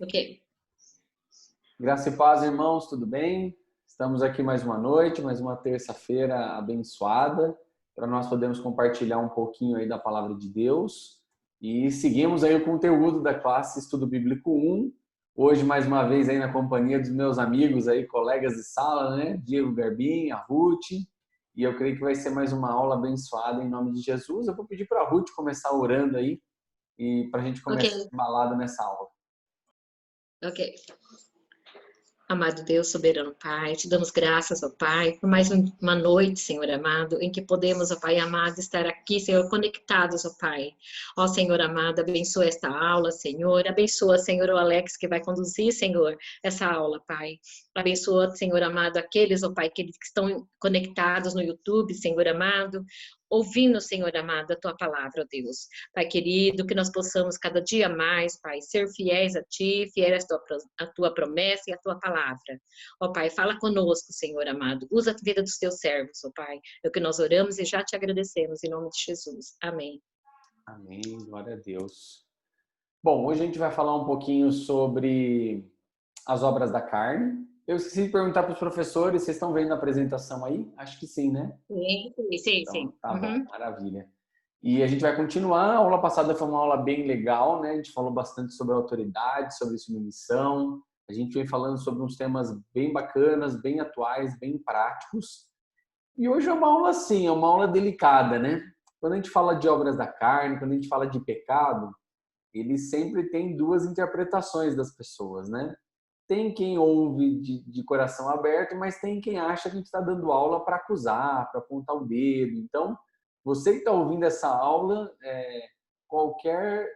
Ok. Graça e paz, irmãos, tudo bem? Estamos aqui mais uma noite, mais uma terça-feira abençoada, para nós podermos compartilhar um pouquinho aí da palavra de Deus. E seguimos aí o conteúdo da classe Estudo Bíblico 1. Hoje, mais uma vez, aí na companhia dos meus amigos aí, colegas de sala, né? Diego Garbim, a Ruth. E eu creio que vai ser mais uma aula abençoada em nome de Jesus. Eu vou pedir para a Ruth começar orando aí e para a gente Ok, começar embalado nessa aula. ok. Amado Deus, soberano Pai, te damos graças, ó Pai, por mais uma noite, Senhor amado, em que podemos, ó Pai amado, estar aqui, Senhor, conectados, ó Pai. Ó Senhor amado, abençoa esta aula, Senhor. Abençoa, Senhor, o Alex que vai conduzir, Senhor, essa aula, Pai. Abençoa, Senhor amado, aqueles, ó Pai, que estão conectados no YouTube, Senhor amado, ouvindo, Senhor amado, a tua palavra, ó Deus. Pai querido, que nós possamos cada dia mais, Pai, ser fiéis a Ti, fiéis à tua promessa e à tua palavra. Ó Pai, fala conosco, Senhor amado. Usa a vida dos teus servos, ó Pai. É o que nós oramos e já te agradecemos, em nome de Jesus. Amém. Amém, glória a Deus. Bom, hoje a gente vai falar um pouquinho sobre as obras da carne. Eu esqueci de perguntar para os professores, vocês estão vendo a apresentação aí? Acho que sim, né? Sim, sim, Então, sim. tá bom, Uhum. maravilha. E a gente vai continuar. A aula passada foi uma aula bem legal, né? A gente falou bastante sobre autoridade, sobre submissão. A gente vem falando sobre uns temas bem bacanas, bem atuais, bem práticos. E hoje é uma aula assim, é uma aula delicada, né? Quando a gente fala de obras da carne, quando a gente fala de pecado, ele sempre tem duas interpretações das pessoas, né? Tem quem ouve de coração aberto, mas tem quem acha que a gente está dando aula para acusar, para apontar o dedo. Então, você que está ouvindo essa aula, qualquer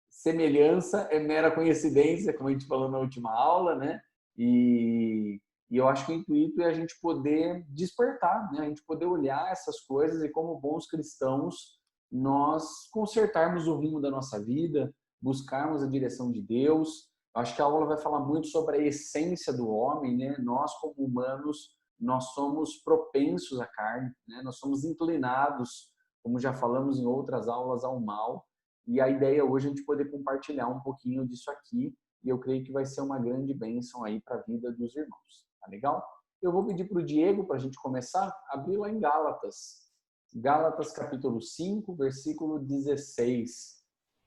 semelhança é mera coincidência, como a gente falou na última aula, né? E eu acho que o intuito é a gente poder despertar, né? A gente poder olhar essas coisas e, como bons cristãos, nós consertarmos o rumo da nossa vida, buscarmos a direção de Deus. Eu acho que a aula vai falar muito sobre a essência do homem, né? Nós, como humanos, nós somos propensos à carne, né? Nós somos inclinados, como já falamos em outras aulas, ao mal. E a ideia hoje é a gente poder compartilhar um pouquinho disso aqui, e eu creio que vai ser uma grande bênção aí para a vida dos irmãos. Tá legal? Eu vou pedir para o Diego, para a gente começar, abrir lá em Gálatas. Gálatas capítulo 5, versículo 16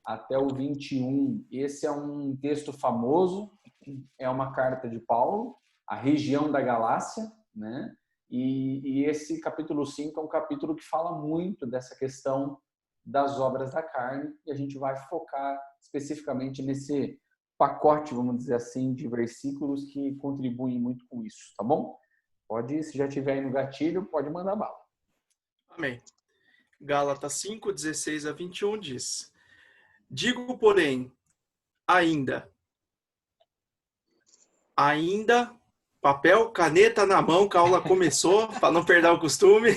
até o 21. Esse é um texto famoso, é uma carta de Paulo, a região da Galácia, né? E esse capítulo 5 é um capítulo que fala muito dessa questão das obras da carne, e a gente vai focar especificamente nesse pacote, vamos dizer assim, de versículos que contribuem muito com isso, tá bom? Pode, se já tiver aí no gatilho, pode mandar bala. Amém. Gálatas 5, 16 a 21 diz: Digo, porém, ainda, papel, caneta na mão, que a aula começou, para não perder o costume.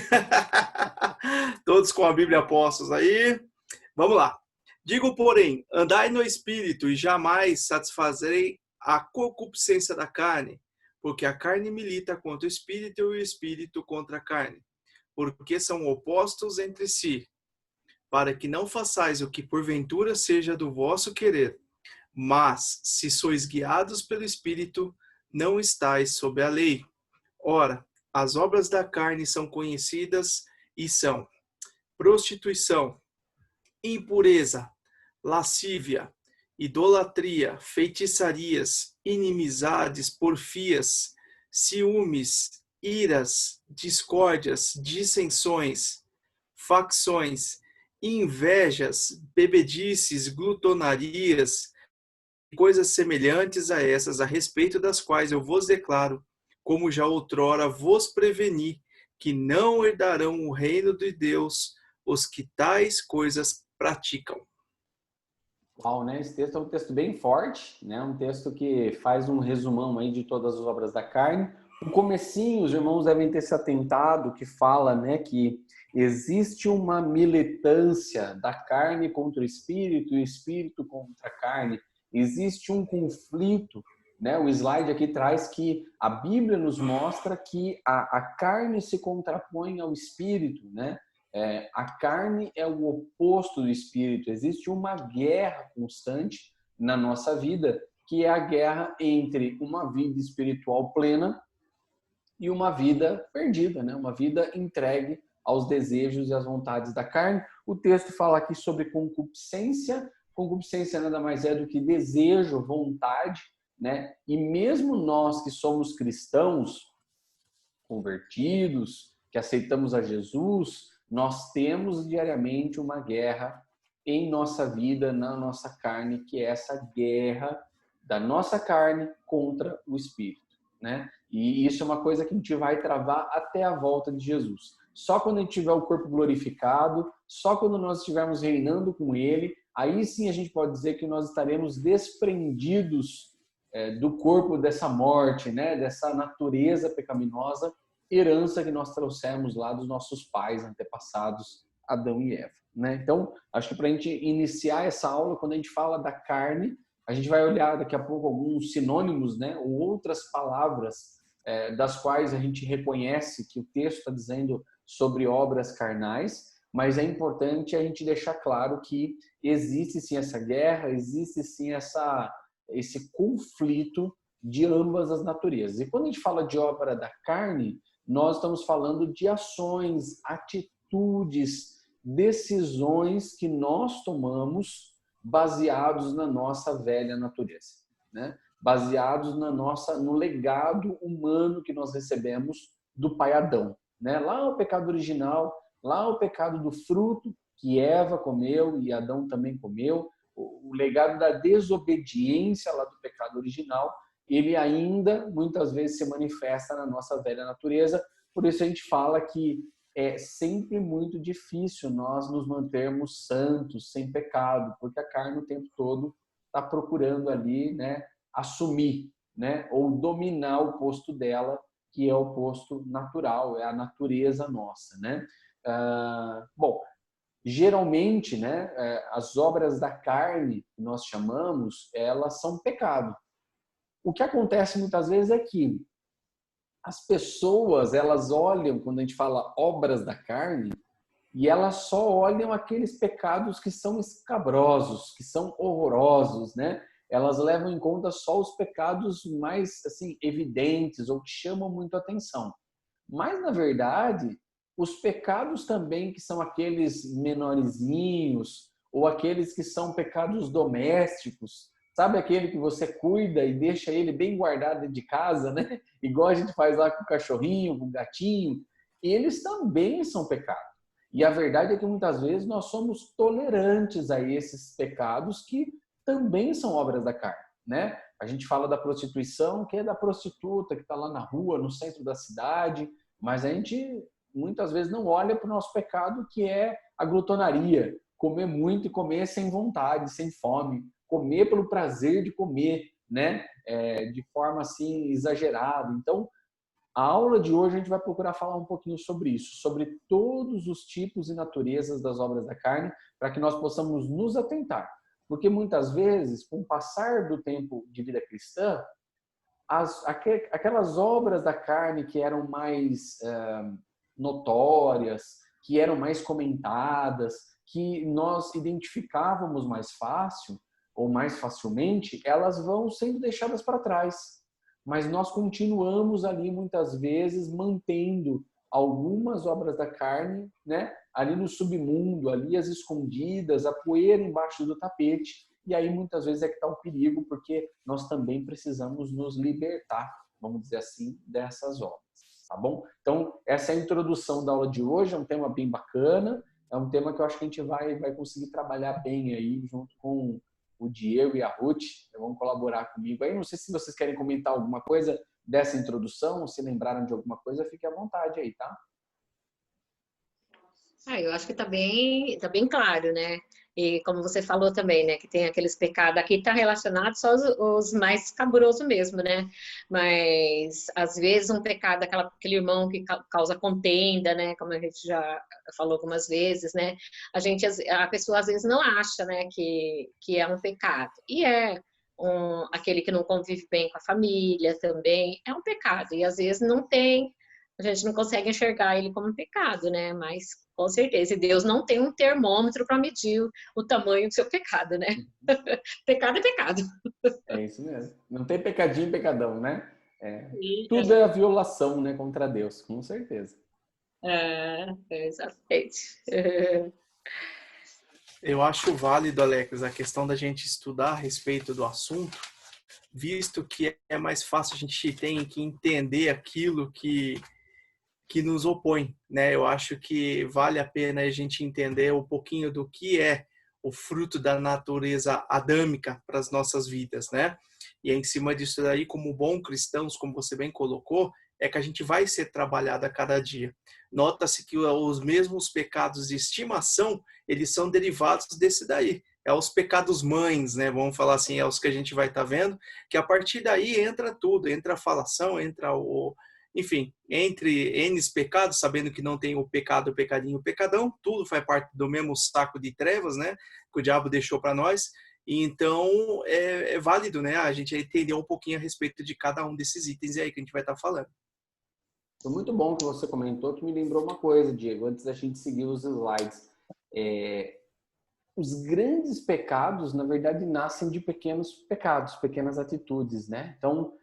Todos com a Bíblia postos aí. Vamos lá. Digo, porém, andai no Espírito e jamais satisfazerei a concupiscência da carne, porque a carne milita contra o Espírito e o Espírito contra a carne, porque são opostos entre si, para que não façais o que porventura seja do vosso querer. Mas, se sois guiados pelo Espírito, não estáis sob a lei. Ora, as obras da carne são conhecidas e são prostituição, impureza, lascívia, idolatria, feitiçarias, inimizades, porfias, ciúmes, iras, discórdias, dissensões, facções, invejas, bebedices, glutonarias, coisas semelhantes a essas, a respeito das quais eu vos declaro, como já outrora vos preveni, que não herdarão o reino de Deus os que tais coisas praticam. Uau, né? Esse texto é um texto bem forte, né? Um texto que faz um resumão aí de todas as obras da carne. O comecinho, os irmãos devem ter se atentado, que fala, né, que existe uma militância da carne contra o espírito e o espírito contra a carne. Existe um conflito, né? O slide aqui traz que a Bíblia nos mostra que a carne se contrapõe ao espírito, né? A carne é o oposto do espírito. Existe uma guerra constante na nossa vida que é a guerra entre uma vida espiritual plena e uma vida perdida, né? Uma vida entregue aos desejos e às vontades da carne. O texto fala aqui sobre concupiscência. Concupiscência nada mais é do que desejo, vontade, né? E mesmo nós que somos cristãos, convertidos, que aceitamos a Jesus, nós temos diariamente uma guerra em nossa vida, na nossa carne, que é essa guerra da nossa carne contra o Espírito, né? E isso é uma coisa que a gente vai travar até a volta de Jesus. Só quando a gente tiver o corpo glorificado, só quando nós estivermos reinando com Ele, aí sim a gente pode dizer que nós estaremos desprendidos do corpo dessa morte, né? Dessa natureza pecaminosa, herança que nós trouxemos lá dos nossos pais antepassados, Adão e Eva, né? Então, acho que para a gente iniciar essa aula, quando a gente fala da carne, a gente vai olhar daqui a pouco alguns sinônimos, né? Ou outras palavras das quais a gente reconhece que o texto está dizendo sobre obras carnais, mas é importante a gente deixar claro que existe sim essa guerra, existe sim esse conflito de ambas as naturezas. E quando a gente fala de obra da carne, nós estamos falando de ações, atitudes, decisões que nós tomamos baseados na nossa velha natureza, né? Baseados no legado humano que nós recebemos do pai Adão, né? Lá o pecado original, lá o pecado do fruto que Eva comeu e Adão também comeu, o legado da desobediência lá do pecado original, ele ainda muitas vezes se manifesta na nossa velha natureza. Por isso a gente fala que é sempre muito difícil nós nos mantermos santos, sem pecado, porque a carne o tempo todo está procurando ali, né, assumir, né, ou dominar o posto dela, que é o posto natural, é a natureza nossa, né? Bom, geralmente, né, as obras da carne, que nós chamamos, elas são pecado. O que acontece muitas vezes é que as pessoas, elas olham, quando a gente fala obras da carne, e elas só olham aqueles pecados que são escabrosos, que são horrorosos, né? Elas levam em conta só os pecados mais assim evidentes ou que chamam muito atenção. Mas na verdade, os pecados também que são aqueles menorzinhos ou aqueles que são pecados domésticos, sabe aquele que você cuida e deixa ele bem guardado dentro de casa, né? Igual a gente faz lá com o cachorrinho, com o gatinho, eles também são pecados. E a verdade é que muitas vezes nós somos tolerantes a esses pecados que também são obras da carne, né? A gente fala da prostituição, que é da prostituta que está lá na rua, no centro da cidade, mas a gente muitas vezes não olha para o nosso pecado, que é a glutonaria, comer muito e comer sem vontade, sem fome, comer pelo prazer de comer, né? De forma assim exagerada. Então, a aula de hoje a gente vai procurar falar um pouquinho sobre isso, sobre todos os tipos e naturezas das obras da carne, para que nós possamos nos atentar. Porque muitas vezes, com o passar do tempo de vida cristã, aquelas obras da carne que eram mais notórias, que eram mais comentadas, que nós identificávamos mais fácil ou mais facilmente, elas vão sendo deixadas para trás. Mas nós continuamos ali muitas vezes mantendo algumas obras da carne, né? Ali no submundo, ali as escondidas, a poeira embaixo do tapete. E aí muitas vezes é que está o perigo, porque nós também precisamos nos libertar, vamos dizer assim, dessas obras, tá bom? Então, essa é a introdução da aula de hoje, é um tema bem bacana, é um tema que eu acho que a gente vai conseguir trabalhar bem aí, junto com o Diego e a Ruth, vão colaborar comigo. Aí não sei se vocês querem comentar alguma coisa dessa introdução, ou se lembraram de alguma coisa, fique à vontade aí, tá? Eu acho que tá bem claro, né? E como você falou também, né, que tem aqueles pecados, aqui está relacionado só os mais escabrosos mesmo, né? Mas às vezes um pecado, aquele irmão que causa contenda, né? Como a gente já falou algumas vezes, né? A pessoa às vezes não acha, né, que é um pecado. E aquele que não convive bem com a família também é um pecado. E às vezes não tem a gente não consegue enxergar ele como um pecado, né? Mas, com certeza, e Deus não tem um termômetro para medir o tamanho do seu pecado, né? Pecado é pecado. É isso mesmo. Não tem pecadinho e pecadão, né? E, Tudo é a violação, né, contra Deus, com certeza. exatamente. Eu acho válido, Alex, a questão da gente estudar a respeito do assunto, visto que é mais fácil, a gente tem que entender aquilo que nos opõe, né? Eu acho que vale a pena a gente entender um pouquinho do que é o fruto da natureza adâmica para as nossas vidas, né? E é em cima disso daí, como bons cristãos, como você bem colocou, é que a gente vai ser trabalhado a cada dia. Nota-se que os mesmos pecados de estimação, eles são derivados desse daí. É os pecados mães, né? Vamos falar assim, é os que a gente vai estar vendo, que a partir daí entra tudo, entra a falação, entra enfim, entre N pecados, sabendo que não tem o pecado, o pecadinho, o pecadão, tudo faz parte do mesmo saco de trevas, né? Que o diabo deixou para nós. E então é válido, né? A gente entender um pouquinho a respeito de cada um desses itens aí que a gente vai estar falando. Foi muito bom que você comentou, que me lembrou uma coisa, Diego, antes da gente seguir os slides. Os grandes pecados, na verdade, nascem de pequenos pecados, pequenas atitudes, né? Então,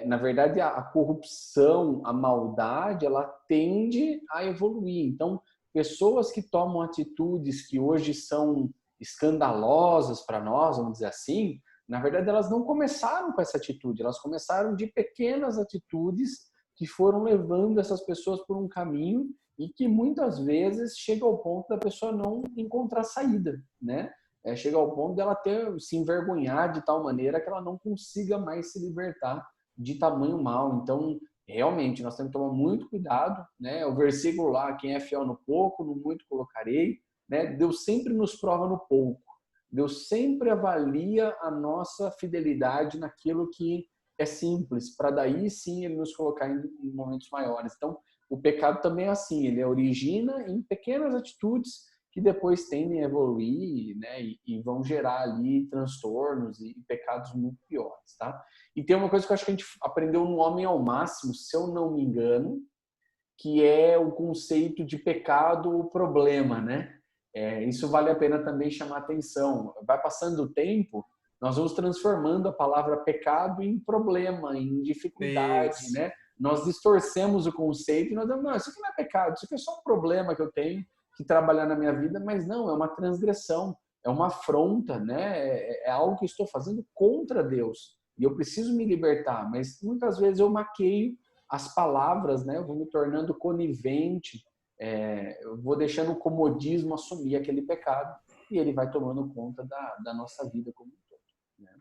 na verdade, a corrupção, a maldade, ela tende a evoluir. Então, pessoas que tomam atitudes que hoje são escandalosas para nós, vamos dizer assim, na verdade, elas não começaram com essa atitude, elas começaram de pequenas atitudes que foram levando essas pessoas por um caminho e que muitas vezes chega ao ponto da pessoa não encontrar saída, né? Chega ao ponto dela se envergonhar de tal maneira que ela não consiga mais se libertar de tamanho mal. Então, realmente, nós temos que tomar muito cuidado, né? O versículo lá, quem é fiel no pouco, no muito colocarei, né? Deus sempre nos prova no pouco. Deus sempre avalia a nossa fidelidade naquilo que é simples, para daí sim ele nos colocar em momentos maiores. Então, o pecado também é assim, ele origina em pequenas atitudes que depois tendem a evoluir, né, e vão gerar ali transtornos e pecados muito piores, tá? E tem uma coisa que eu acho que a gente aprendeu no Homem ao Máximo, se eu não me engano, que é o conceito de pecado problema, né? Isso vale a pena também chamar atenção. Vai passando o tempo, nós vamos transformando a palavra pecado em problema, em dificuldade, Isso. né? Nós distorcemos o conceito e nós dizemos, não, isso aqui não é pecado, isso aqui é só um problema que eu tenho que trabalhar na minha vida, mas não, é uma transgressão, é uma afronta, né? É algo que eu estou fazendo contra Deus e eu preciso me libertar, mas muitas vezes eu maqueio as palavras, né? Eu vou me tornando conivente, eu vou deixando o comodismo assumir aquele pecado e ele vai tomando conta da nossa vida como um todo, né?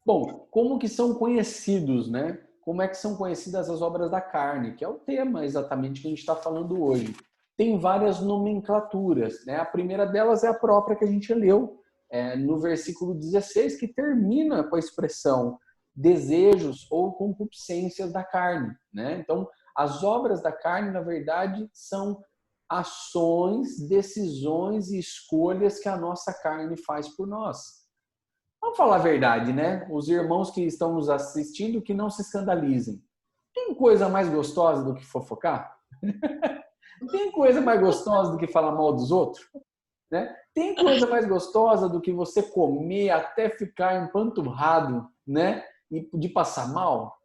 Bom, como que são conhecidos, né? Como é que são conhecidas as obras da carne, que é o tema exatamente que a gente está falando hoje. Tem várias nomenclaturas, né? A primeira delas é a própria que a gente leu no versículo 16, que termina com a expressão desejos ou concupiscências da carne, né? Então, as obras da carne, na verdade, são ações, decisões e escolhas que a nossa carne faz por nós. Vamos falar a verdade, né? Os irmãos que estão nos assistindo, que não se escandalizem. Tem coisa mais gostosa do que fofocar? Tem coisa mais gostosa do que falar mal dos outros? Né? Tem coisa mais gostosa do que você comer até ficar empanturrado, né? E de passar mal?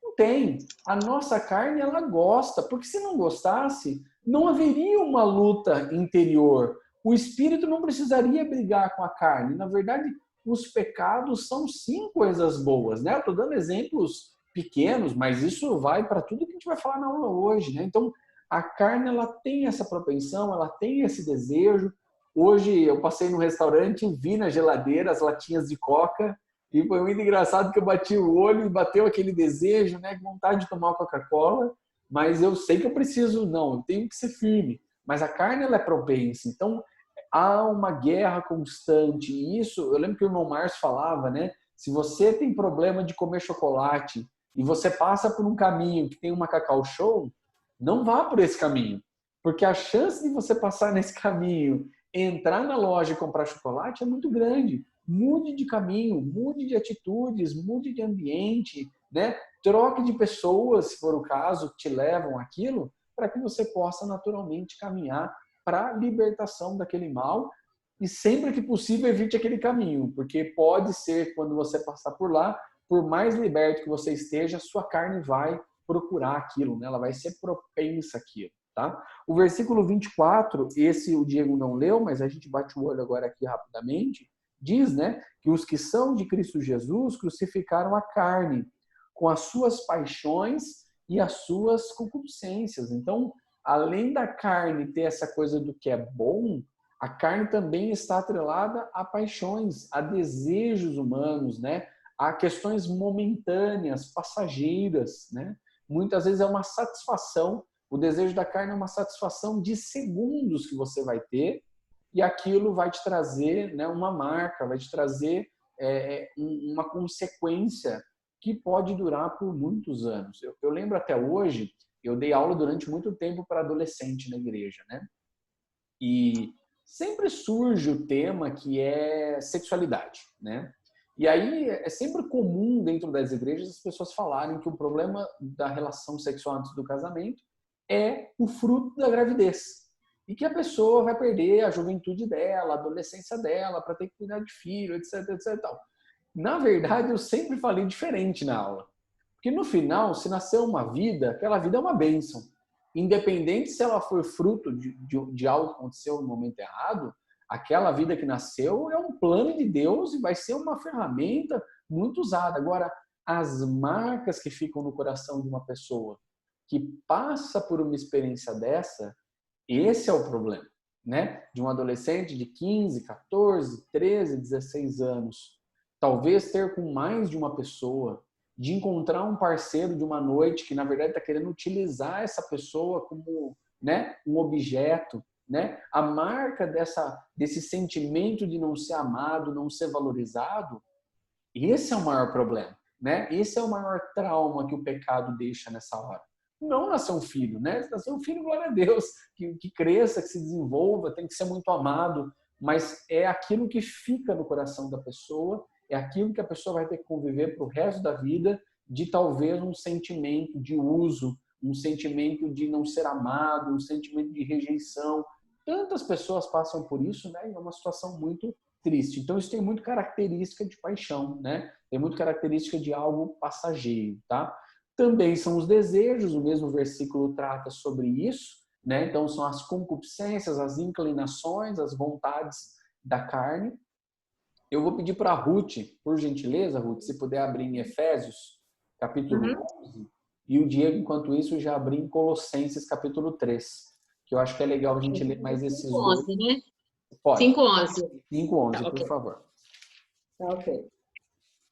Não tem. A nossa carne, ela gosta, porque se não gostasse, não haveria uma luta interior. O espírito não precisaria brigar com a carne. Na verdade, os pecados são sim coisas boas, né? Eu estou dando exemplos pequenos, mas isso vai para tudo que a gente vai falar na aula hoje, né? Então, a carne, ela tem essa propensão, ela tem esse desejo. Hoje, eu passei no restaurante e vi na geladeira as latinhas de coca e foi muito engraçado que eu bati o olho e bateu aquele desejo, né? Vontade de tomar Coca-Cola, mas eu sei que eu preciso, não, eu tenho que ser firme. Mas a carne, ela é propensa. Então, há uma guerra constante. E isso, eu lembro que o irmão Márcio falava, né? Se você tem problema de comer chocolate e você passa por um caminho que tem uma Cacau Show, não vá por esse caminho. Porque a chance de você passar nesse caminho, entrar na loja e comprar chocolate é muito grande. Mude de caminho, mude de atitudes, mude de ambiente, né? troque de pessoas, se for o caso, que te levam àquilo, para que você possa naturalmente caminhar para a libertação daquele mal e sempre que possível evite aquele caminho, porque pode ser quando você passar por lá, por mais liberto que você esteja, sua carne vai procurar aquilo, né? Ela vai ser propensa àquilo, tá? O versículo 24, esse o Diego não leu, mas a gente bate o olho agora aqui rapidamente, diz, né, que os que são de Cristo Jesus crucificaram a carne com as suas paixões e as suas concupiscências. Então, além da carne ter essa coisa do que é bom, a carne também está atrelada a paixões, a desejos humanos, né? A questões momentâneas, passageiras, né? Muitas vezes é uma satisfação, o desejo da carne é uma satisfação de segundos que você vai ter e aquilo vai te trazer, né, uma marca, vai te trazer uma consequência que pode durar por muitos anos. Eu lembro até hoje, eu dei aula durante muito tempo para adolescente na igreja, né? E sempre surge o tema que é sexualidade, né? E aí é sempre comum dentro das igrejas as pessoas falarem que o problema da relação sexual antes do casamento é o fruto da gravidez. E que a pessoa vai perder a juventude dela, a adolescência dela, para ter que cuidar de filho, etc, etc. Tal. Na verdade, eu sempre falei diferente na aula. Porque no final, se nasceu uma vida, aquela vida é uma bênção. Independente se ela foi fruto de algo que aconteceu no momento errado, aquela vida que nasceu é um plano de Deus e vai ser uma ferramenta muito usada. Agora, as marcas que ficam no coração de uma pessoa que passa por uma experiência dessa, esse é o problema, né? De um adolescente de 15, 14, 13, 16 anos, talvez ter com mais de uma pessoa, de encontrar um parceiro de uma noite que, na verdade, está querendo utilizar essa pessoa como, né, um objeto, né? A marca desse sentimento de não ser amado, não ser valorizado, esse é o maior problema, né? Esse é o maior trauma que o pecado deixa nessa hora. Não nascer um filho, né? Nascer um filho, glória a Deus, que cresça, que se desenvolva, tem que ser muito amado, mas é aquilo que fica no coração da pessoa, é aquilo que a pessoa vai ter que conviver para o resto da vida, de talvez um sentimento de uso, um sentimento de não ser amado, um sentimento de rejeição. Tantas pessoas passam por isso, né? E é uma situação muito triste. Então, isso tem muito característica de paixão, né? Tem muito característica de algo passageiro, tá? Também são os desejos, o mesmo versículo trata sobre isso, né? Então, são as concupiscências, as inclinações, as vontades da carne. Eu vou pedir para a Ruth, por gentileza, Ruth, se puder abrir em Efésios, capítulo 11, e o Diego, enquanto isso, já abrir em Colossenses, capítulo 3, que eu acho que é legal a gente ler mais esses 5:11, dois. né? Pode. 5:11. 5:11, Tá, por favor. Tá, ok.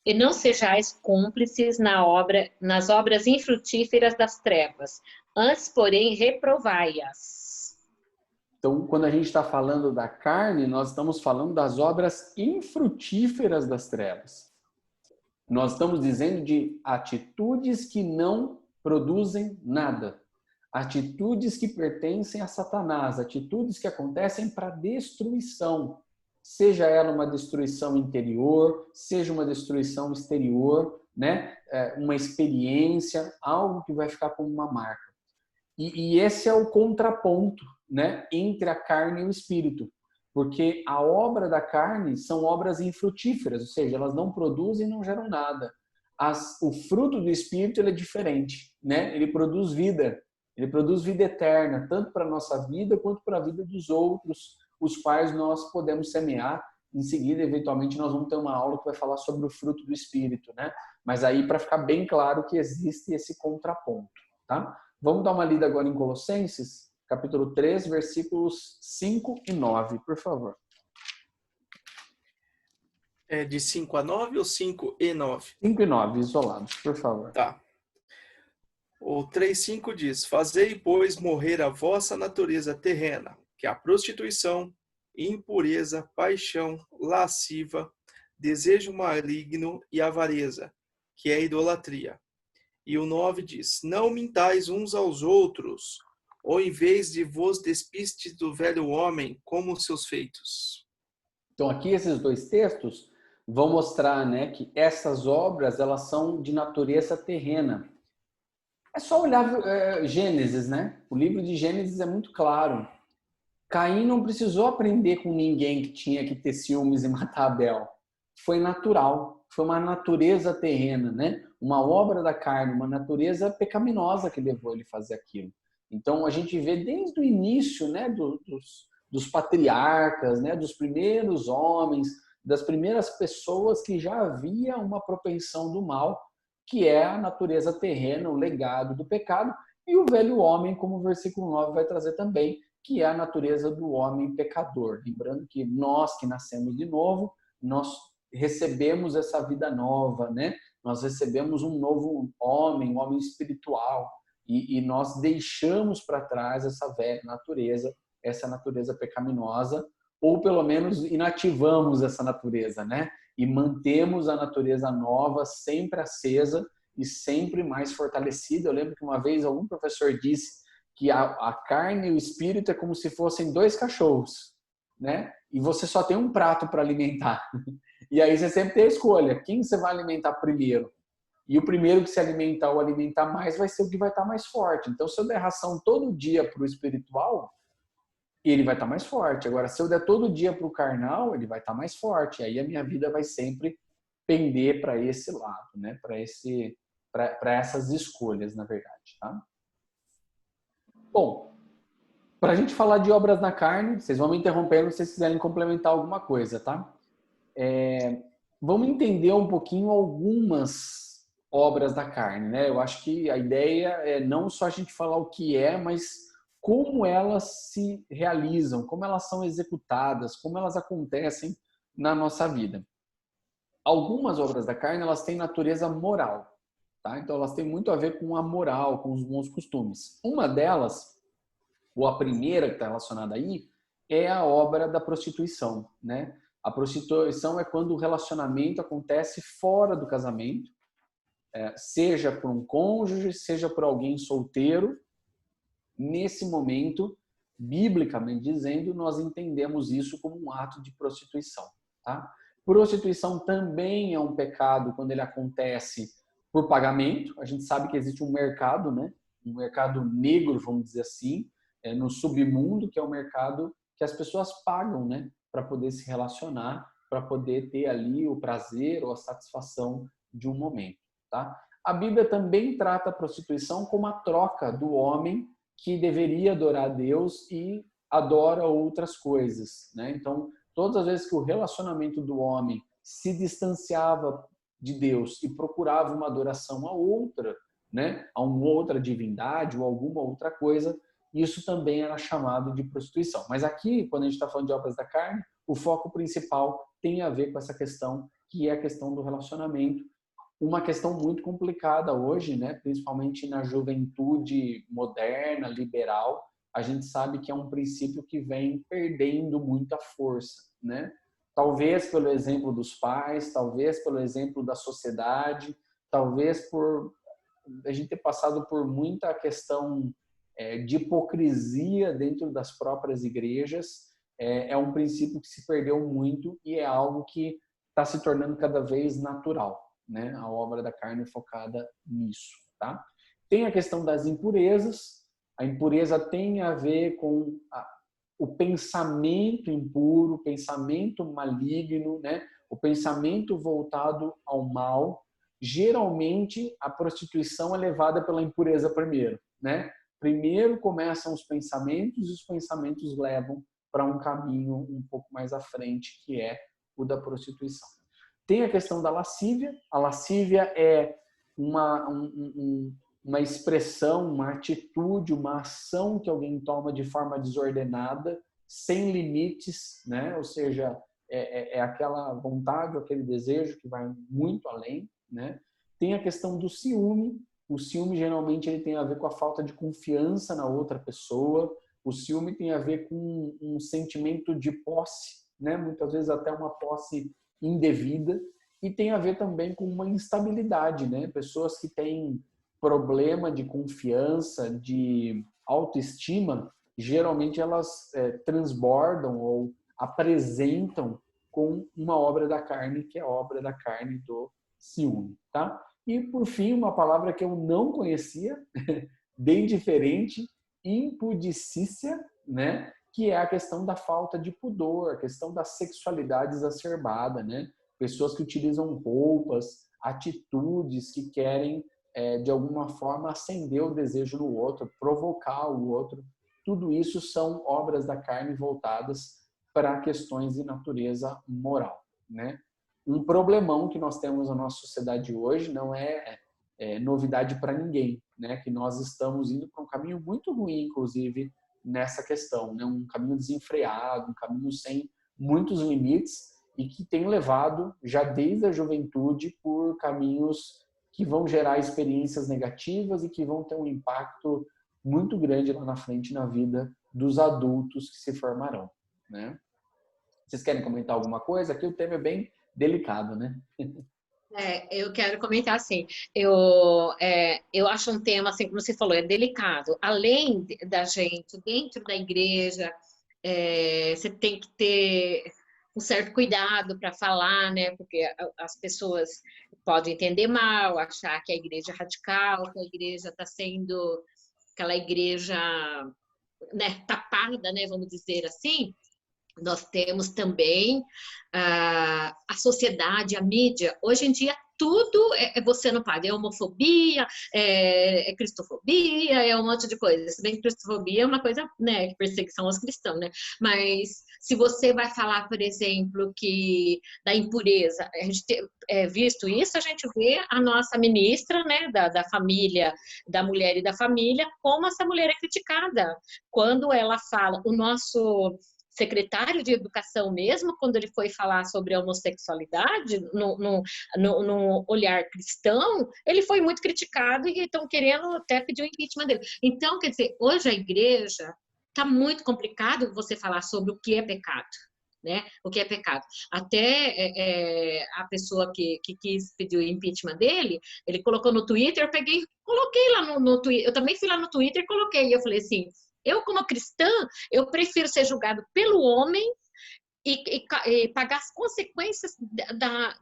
E não sejais cúmplices nas obras infrutíferas das trevas, antes, porém, reprovai-as. Então, quando a gente está falando da carne, nós estamos falando das obras infrutíferas das trevas. Nós estamos dizendo de atitudes que não produzem nada. Atitudes que pertencem a Satanás, atitudes que acontecem para destruição. Seja ela uma destruição interior, seja uma destruição exterior, né? Uma experiência, algo que vai ficar como uma marca. E esse é o contraponto, né, entre a carne e o espírito, porque a obra da carne são obras infrutíferas, ou seja, elas não produzem e não geram nada. O fruto do espírito ele é diferente, né? Ele produz vida eterna, tanto para a nossa vida quanto para a vida dos outros, os quais nós podemos semear. Em seguida, eventualmente, nós vamos ter uma aula que vai falar sobre o fruto do espírito, né? Mas aí, para ficar bem claro que existe esse contraponto, tá? Vamos dar uma lida agora em Colossenses, capítulo 3, versículos 5 e 9, por favor. É de 5 a 9 ou 5 e 9? 5 e 9, isolados, por favor. Tá. O 3:5 diz: Fazei, pois, morrer a vossa natureza terrena, que é a prostituição, impureza, paixão, lasciva, desejo maligno e avareza, que é a idolatria. E o 9 diz: Não mintais uns aos outros, ou em vez de vos despistes do velho homem como os seus feitos. Então, aqui esses dois textos vão mostrar, né, que essas obras elas são de natureza terrena. É só olhar Gênesis, né? O livro de Gênesis é muito claro. Caim não precisou aprender com ninguém que tinha que ter ciúmes e matar Abel. Foi natural, foi uma natureza terrena, né? Uma obra da carne, uma natureza pecaminosa que levou ele a fazer aquilo. Então a gente vê desde o início, né, dos patriarcas, né, dos primeiros homens, das primeiras pessoas que já havia uma propensão do mal, que é a natureza terrena, o legado do pecado, e o velho homem, como o versículo 9 vai trazer também, que é a natureza do homem pecador. Lembrando que nós que nascemos de novo, nós recebemos essa vida nova, né? Nós recebemos um novo homem, um homem espiritual, e nós deixamos para trás essa velha natureza, essa natureza pecaminosa, ou pelo menos inativamos essa natureza, né? E mantemos a natureza nova sempre acesa e sempre mais fortalecida. Eu lembro que uma vez algum professor disse que a carne e o espírito é como se fossem dois cachorros, né? E você só tem um prato para alimentar. E aí você sempre tem a escolha, quem você vai alimentar primeiro? E o primeiro que se alimentar ou alimentar mais vai ser o que vai estar mais forte. Então, se eu der ração todo dia para o espiritual, ele vai estar mais forte. Agora, se eu der todo dia para o carnal, ele vai estar mais forte. Aí a minha vida vai sempre pender para esse lado, né? Para essas escolhas, na verdade, tá? Bom, para a gente falar de obras na carne, vocês vão me interrompendo se vocês quiserem complementar alguma coisa, tá? Vamos entender um pouquinho algumas obras da carne, né? Eu acho que a ideia é não só a gente falar o que é, mas como elas se realizam, como elas são executadas, como elas acontecem na nossa vida. Algumas obras da carne, elas têm natureza moral, tá? Então elas têm muito a ver com a moral, com os bons costumes. Uma delas, ou a primeira que está relacionada aí, é a obra da prostituição, né? A prostituição é quando o relacionamento acontece fora do casamento, seja por um cônjuge, seja por alguém solteiro. Nesse momento, biblicamente dizendo, nós entendemos isso como um ato de prostituição, tá? Prostituição também é um pecado quando ele acontece por pagamento. A gente sabe que existe um mercado, né? Um mercado negro, vamos dizer assim, no submundo, que é o mercado que as pessoas pagam, né? Para poder se relacionar, para poder ter ali o prazer ou a satisfação de um momento, tá? A Bíblia também trata a prostituição como a troca do homem que deveria adorar a Deus e adora outras coisas, né? Então, todas as vezes que o relacionamento do homem se distanciava de Deus e procurava uma adoração a outra, né? A uma outra divindade ou alguma outra coisa, isso também era chamado de prostituição. Mas aqui, quando a gente está falando de obras da carne, o foco principal tem a ver com essa questão, que é a questão do relacionamento. Uma questão muito complicada hoje, né? Principalmente na juventude moderna, liberal, a gente sabe que é um princípio que vem perdendo muita força, né? Talvez pelo exemplo dos pais, talvez pelo exemplo da sociedade, talvez por a gente ter passado por muita questão de hipocrisia dentro das próprias igrejas. É um princípio que se perdeu muito e é algo que está se tornando cada vez natural, né? A obra da carne é focada nisso, tá? Tem a questão das impurezas. A impureza tem a ver com o pensamento impuro, o pensamento maligno, né? O pensamento voltado ao mal. Geralmente, a prostituição é levada pela impureza primeiro, né? Primeiro começam os pensamentos e os pensamentos levam para um caminho um pouco mais à frente, que é o da prostituição. Tem a questão da lascívia. A lascívia é uma expressão, uma atitude, uma ação que alguém toma de forma desordenada, sem limites, né? Ou seja, é aquela vontade, aquele desejo que vai muito além, né? Tem a questão do ciúme. O ciúme geralmente ele tem a ver com a falta de confiança na outra pessoa. O ciúme tem a ver com um sentimento de posse, né? Muitas vezes até uma posse indevida, e tem a ver também com uma instabilidade, né? Pessoas que têm problema de confiança, de autoestima, geralmente elas transbordam ou apresentam com uma obra da carne, que é a obra da carne do ciúme, tá? E, por fim, uma palavra que eu não conhecia, bem diferente, impudicícia, né? Que é a questão da falta de pudor, a questão da sexualidade exacerbada, né? Pessoas que utilizam roupas, atitudes que querem, de alguma forma, acender o desejo no outro, provocar o outro. Tudo isso são obras da carne voltadas para questões de natureza moral, né? Um problemão que nós temos na nossa sociedade hoje não é novidade para ninguém, né? Que nós estamos indo para um caminho muito ruim, inclusive, nessa questão, né? Um caminho desenfreado, um caminho sem muitos limites e que tem levado, já desde a juventude, por caminhos que vão gerar experiências negativas e que vão ter um impacto muito grande lá na frente na vida dos adultos que se formarão, né? Vocês querem comentar alguma coisa? Aqui o tema é bem delicado, né? Eu quero comentar assim, eu acho um tema, assim, como você falou, é delicado. Além da gente, dentro da igreja, você tem que ter um certo cuidado para falar, né? Porque as pessoas podem entender mal, achar que a igreja é radical, que a igreja está sendo aquela igreja, né, tapada, né, vamos dizer assim. Nós temos também a sociedade, a mídia. Hoje em dia, tudo você não pode. É homofobia, é cristofobia, é um monte de coisa. Se bem que cristofobia é uma coisa, né, perseguição aos cristãos, né? Mas se você vai falar, por exemplo, que da impureza, a gente visto isso, a gente vê a nossa ministra, né, da família, da mulher e da família, como essa mulher é criticada. Quando ela fala, o nosso secretário de educação mesmo, quando ele foi falar sobre a homossexualidade, no olhar cristão, ele foi muito criticado e estão querendo até pedir o impeachment dele. Então, quer dizer, hoje a igreja está muito complicado você falar sobre o que é pecado. Né? O que é pecado. Até a pessoa que quis pedir o impeachment dele, ele colocou no Twitter, eu peguei, coloquei lá no Twitter, eu também fui lá no Twitter e coloquei, e eu falei assim, eu como cristã, eu prefiro ser julgado pelo homem e pagar as consequências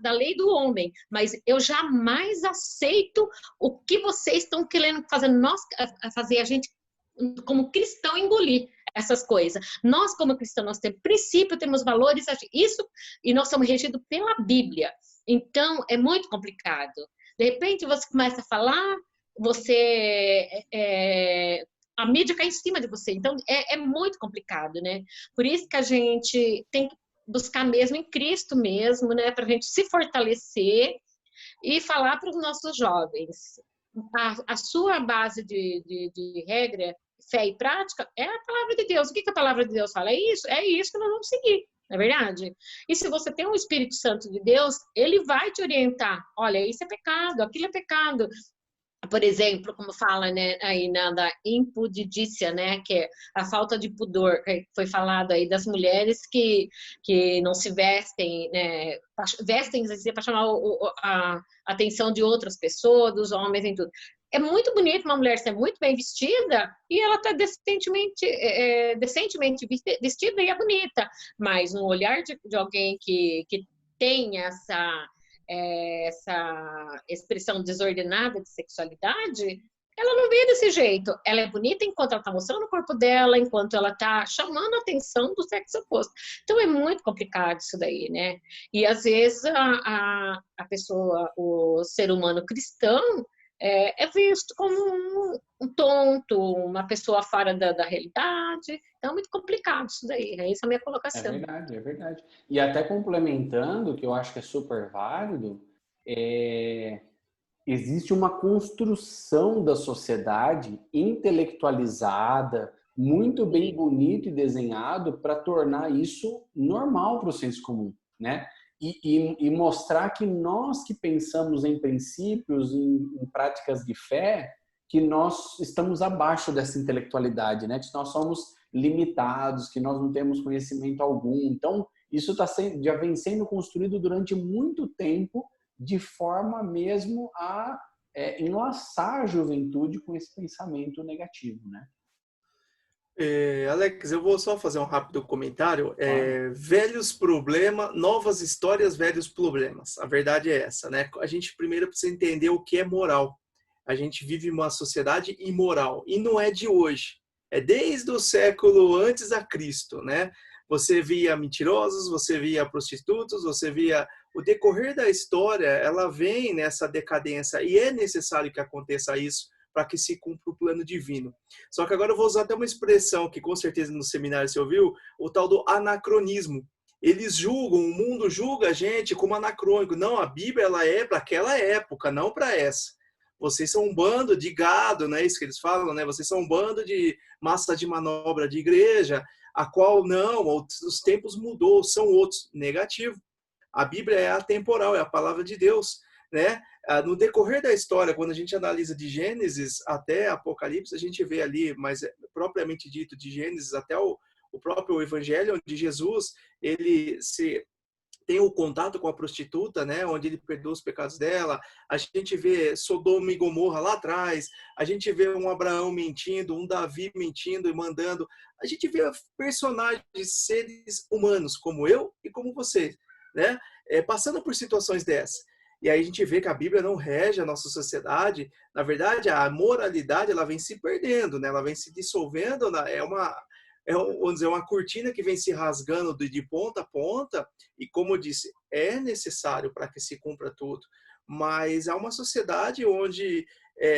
da lei do homem, mas eu jamais aceito o que vocês estão querendo fazer a gente como cristão engolir essas coisas. Nós, como cristãos, nós temos princípio, temos valores, isso, e nós somos regidos pela Bíblia. Então, é muito complicado. De repente, você começa a falar, a mídia cai em cima de você. Então, é muito complicado, né? Por isso que a gente tem que buscar mesmo em Cristo mesmo, né? Para a gente se fortalecer e falar para os nossos jovens. A sua base de regra, fé e prática é a palavra de Deus. O que a palavra de Deus fala? É isso que nós vamos seguir, não é verdade? E se você tem um Espírito Santo de Deus, ele vai te orientar. Olha, isso é pecado, aquilo é pecado. Por exemplo, como fala, né, aí da impudicícia, né, que é a falta de pudor, que foi falado aí das mulheres que não se vestem, né, vestem para chamar a atenção de outras pessoas, dos homens e tudo. É muito bonito uma mulher ser muito bem vestida e ela está decentemente vestida e é bonita, mas no olhar de alguém que tem essa expressão desordenada de sexualidade, ela não vê desse jeito. Ela é bonita enquanto ela está mostrando o corpo dela, enquanto ela está chamando a atenção do sexo oposto. Então é muito complicado isso daí, né? E às vezes a pessoa, o ser humano cristão, é visto como um tonto, uma pessoa fora da realidade. Então é muito complicado isso daí. É essa a minha colocação. É verdade, é verdade. E até complementando, que eu acho que é super válido, existe uma construção da sociedade intelectualizada, muito bem bonito e desenhado para tornar isso normal para o senso comum, né? E mostrar que nós que pensamos em princípios, em práticas de fé, que nós estamos abaixo dessa intelectualidade, né? Que nós somos limitados, que nós não temos conhecimento algum. Então, isso já vem sendo construído durante muito tempo, de forma mesmo a enlaçar a juventude com esse pensamento negativo, né? Alex, eu vou só fazer um rápido comentário. Claro. Velhos problemas, novas histórias, velhos problemas. A verdade é essa, né? A gente primeiro precisa entender o que é moral. A gente vive uma sociedade imoral e não é de hoje. É desde o século antes a Cristo, né? Você via mentirosos, você via prostitutos, você via o decorrer da história, ela vem nessa decadência e é necessário que aconteça isso para que se cumpra o plano divino. Só que agora eu vou usar até uma expressão que com certeza no seminário você ouviu, o tal do anacronismo. Eles julgam, o mundo julga a gente como anacrônico. Não, a Bíblia ela é para aquela época, não para essa. Vocês são um bando de gado, não é isso que eles falam, né? Vocês são um bando de massa de manobra de igreja, a qual não, os tempos mudou, são outros. Negativo. A Bíblia é atemporal, é a palavra de Deus, né? No decorrer da história, quando a gente analisa de Gênesis até Apocalipse, a gente vê ali, mas propriamente dito de Gênesis até o próprio Evangelho, onde Jesus ele se tem o contato com a prostituta, né, onde ele perdoa os pecados dela. A gente vê Sodoma e Gomorra lá atrás. A gente vê um Abraão mentindo, um Davi mentindo e mandando. A gente vê personagens, seres humanos como eu e como você, né, passando por situações dessas. E aí a gente vê que a Bíblia não rege a nossa sociedade. Na verdade, a moralidade ela vem se perdendo, né? Ela vem se dissolvendo. Vamos dizer, uma cortina que vem se rasgando de ponta a ponta. E como eu disse, é necessário para que se cumpra tudo. Mas há uma sociedade onde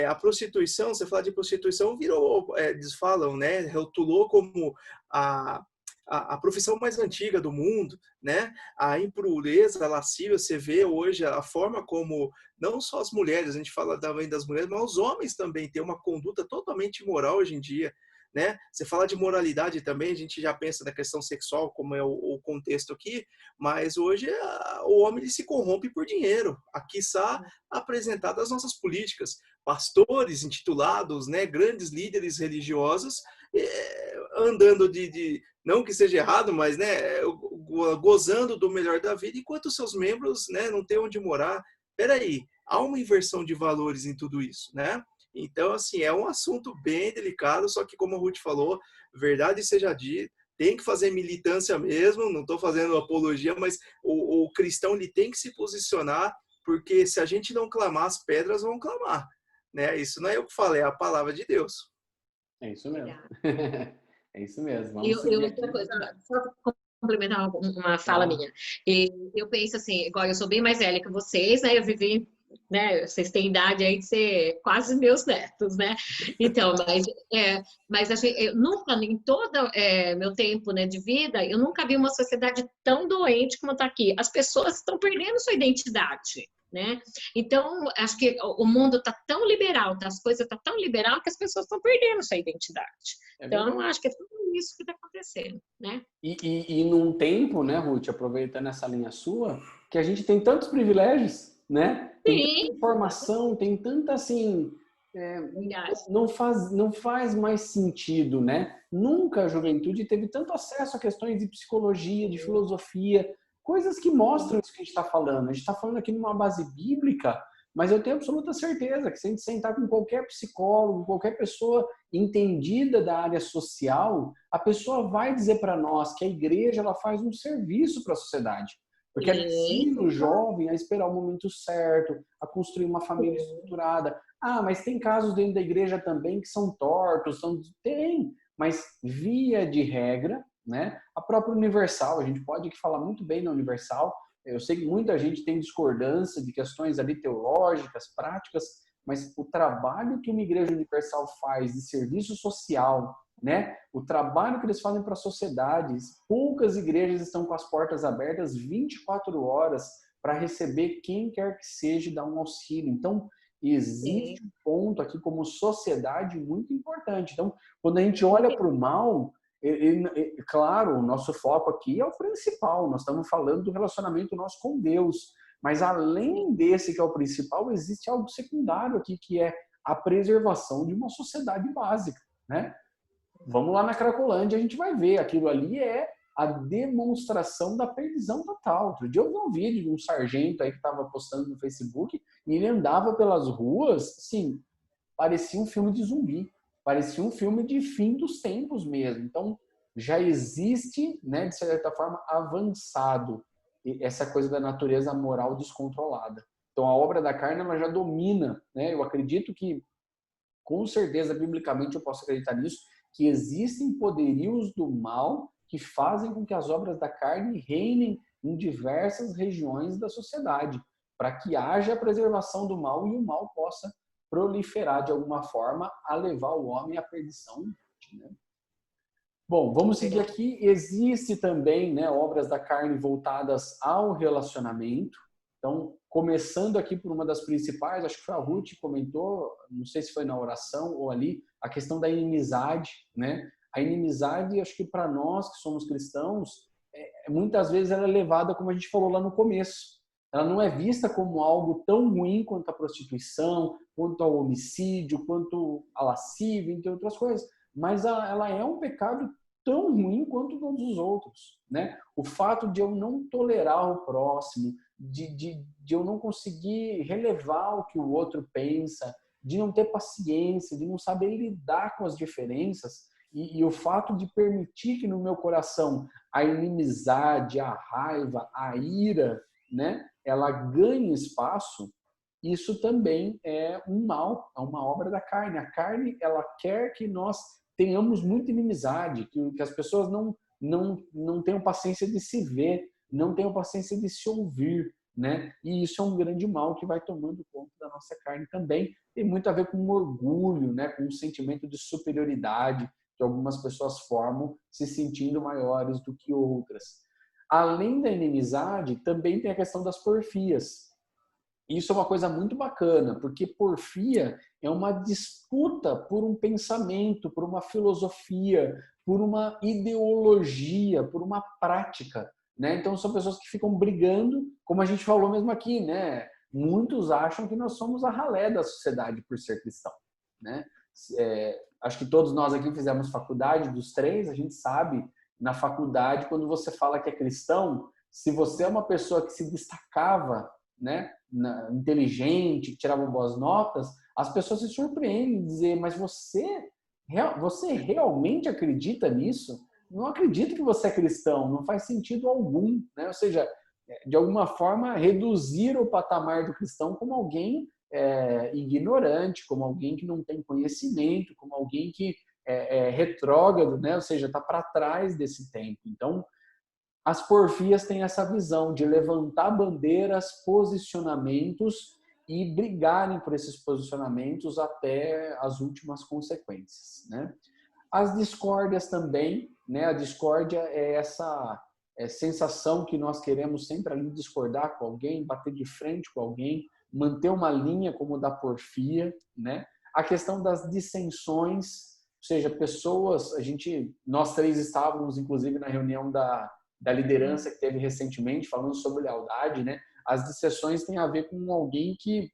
a prostituição, você fala de prostituição, virou, eles falam, né? Rotulou como a profissão mais antiga do mundo, né? A impureza, a lascívia, você vê hoje a forma como não só as mulheres, a gente fala também das mulheres, mas os homens também têm uma conduta totalmente imoral hoje em dia, né? Você fala de moralidade também, a gente já pensa na questão sexual, como é o contexto aqui, mas hoje o homem ele se corrompe por dinheiro. Aqui está apresentado as nossas políticas. Pastores intitulados, né, grandes líderes religiosos, andando não que seja errado, mas né, gozando do melhor da vida, enquanto seus membros, né, não têm onde morar. Peraí, há uma inversão de valores em tudo isso, né? Então, assim, é um assunto bem delicado, só que como a Ruth falou, verdade seja dita, tem que fazer militância mesmo, não estou fazendo apologia, mas o cristão ele tem que se posicionar, porque se a gente não clamar, as pedras vão clamar, né? Isso não é eu que falei, é a palavra de Deus. É isso mesmo. É isso mesmo. E Vamos seguir outra aqui. coisa, só complementar uma fala Claro. minha. E eu penso assim, igual eu sou bem mais velha que vocês, né? Eu vivi, né? Vocês têm idade aí de ser quase meus netos, né? Então, mas assim, eu nunca, em todo meu tempo, né, de vida, eu nunca vi uma sociedade tão doente como está aqui. As pessoas estão perdendo sua identidade. Né? Então, acho que o mundo está tão liberal, as coisas estão tão liberal que as pessoas estão perdendo sua identidade. Então, acho que é tudo isso que está acontecendo, né? E num tempo, né, Ruth, aproveitando essa linha sua, que a gente tem tantos privilégios, né? Tem tanta informação, tem tanta assim, não faz mais sentido, né? Nunca a juventude teve tanto acesso a questões de psicologia, de filosofia, coisas que mostram isso que a gente está falando. A gente está falando aqui numa base bíblica, mas eu tenho absoluta certeza que se a gente sentar com qualquer psicólogo, qualquer pessoa entendida da área social, a pessoa vai dizer para nós que a igreja ela faz um serviço para a sociedade. Porque ela ensina o jovem a esperar o momento certo, a construir uma família estruturada. Ah, mas tem casos dentro da igreja também que são tortos, tem, mas via de regra, né? A própria Universal, a gente pode aqui falar muito bem da Universal. Eu sei que muita gente tem discordância de questões ali teológicas, práticas, mas o trabalho que uma igreja universal faz de serviço social, né? O trabalho que eles fazem para a sociedade, poucas igrejas estão com as portas abertas 24 horas para receber quem quer que seja e dar um auxílio. Então, existe um ponto aqui como sociedade muito importante. Então, quando a gente olha para o mal, claro, o nosso foco aqui é o principal, nós estamos falando do relacionamento nosso com Deus, mas além desse que é o principal, existe algo secundário aqui, que é a preservação de uma sociedade básica, né? Vamos lá na Cracolândia, a gente vai ver, aquilo ali é a demonstração da perdição total. Outro dia eu vi um vídeo de um sargento aí que estava postando no Facebook, e ele andava pelas ruas, assim, parecia um filme de zumbi. parecia um filme de fim dos tempos mesmo. Então, já existe, né, de certa forma, avançado essa coisa da natureza moral descontrolada. Então, a obra da carne, ela já domina, né? Eu acredito que, com certeza, biblicamente, eu posso acreditar nisso, que existem poderios do mal que fazem com que as obras da carne reinem em diversas regiões da sociedade, para que haja a preservação do mal e o mal possa proliferar de alguma forma a levar o homem à perdição, né? Bom, vamos seguir aqui. Existe também, né, obras da carne voltadas ao relacionamento. Então, começando aqui por uma das principais, acho que foi a Ruth que comentou, não sei se foi na oração ou ali, a questão da inimizade, né? A inimizade, acho que para nós que somos cristãos, muitas vezes ela é levada, como a gente falou lá no começo. Ela não é vista como algo tão ruim quanto a prostituição, quanto ao homicídio, quanto a lascívia, entre outras coisas. Mas ela é um pecado tão ruim quanto todos os outros, né? O fato de eu não tolerar o próximo, de eu não conseguir relevar o que o outro pensa, de não ter paciência, de não saber lidar com as diferenças, e o fato de permitir que no meu coração a inimizade, a raiva, a ira, né, ela ganhe espaço, isso também é um mal, é uma obra da carne. A carne, ela quer que nós tenhamos muita inimizade, que as pessoas não tenham paciência de se ver, não tenham paciência de se ouvir, né? E isso é um grande mal que vai tomando conta da nossa carne também. Tem muito a ver com o orgulho, né? Com um sentimento de superioridade que algumas pessoas formam, se sentindo maiores do que outras. Além da inimizade, também tem a questão das porfias. Isso é uma coisa muito bacana, porque porfia é uma disputa por um pensamento, por uma filosofia, por uma ideologia, por uma prática, né? Então são pessoas que ficam brigando, como a gente falou mesmo aqui, né? Muitos acham que nós somos a ralé da sociedade por ser cristão, né? Acho que todos nós aqui fizemos faculdade, dos três, a gente sabe, na faculdade, quando você fala que é cristão, se você é uma pessoa que se destacava, né, inteligente, que tirava boas notas, as pessoas se surpreendem, dizer, mas você realmente acredita nisso? Não acredito que você é cristão, não faz sentido algum, né? Ou seja, de alguma forma reduzir o patamar do cristão como alguém ignorante, como alguém que não tem conhecimento, como alguém que é retrógrado, né? Ou seja, está para trás desse tempo. Então, as porfias têm essa visão de levantar bandeiras, posicionamentos e brigarem por esses posicionamentos até as últimas consequências, né? As discórdias também, né? A discórdia é essa sensação que nós queremos sempre ali discordar com alguém, bater de frente com alguém, manter uma linha como da porfia, né? A questão das dissensões, ou seja, pessoas, nós três estávamos inclusive na reunião da liderança que teve recentemente, falando sobre lealdade, né? As dissensões têm a ver com alguém que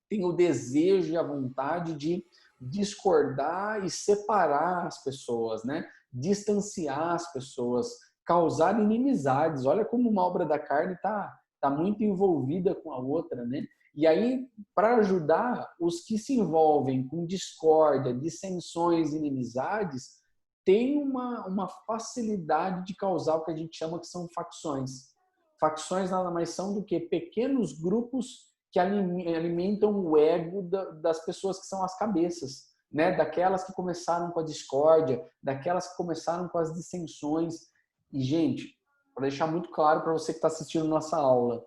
tem o desejo e a vontade de discordar e separar as pessoas, né? Distanciar as pessoas, causar inimizades. Olha como uma obra da carne tá muito envolvida com a outra, né? E aí, para ajudar os que se envolvem com discórdia, dissensões, inimizades, tem uma facilidade de causar o que a gente chama que são facções. Facções nada mais são do que pequenos grupos que alimentam o ego das pessoas que são as cabeças, né? Daquelas que começaram com a discórdia, daquelas que começaram com as dissensões. E, gente, para deixar muito claro para você que está assistindo nossa aula,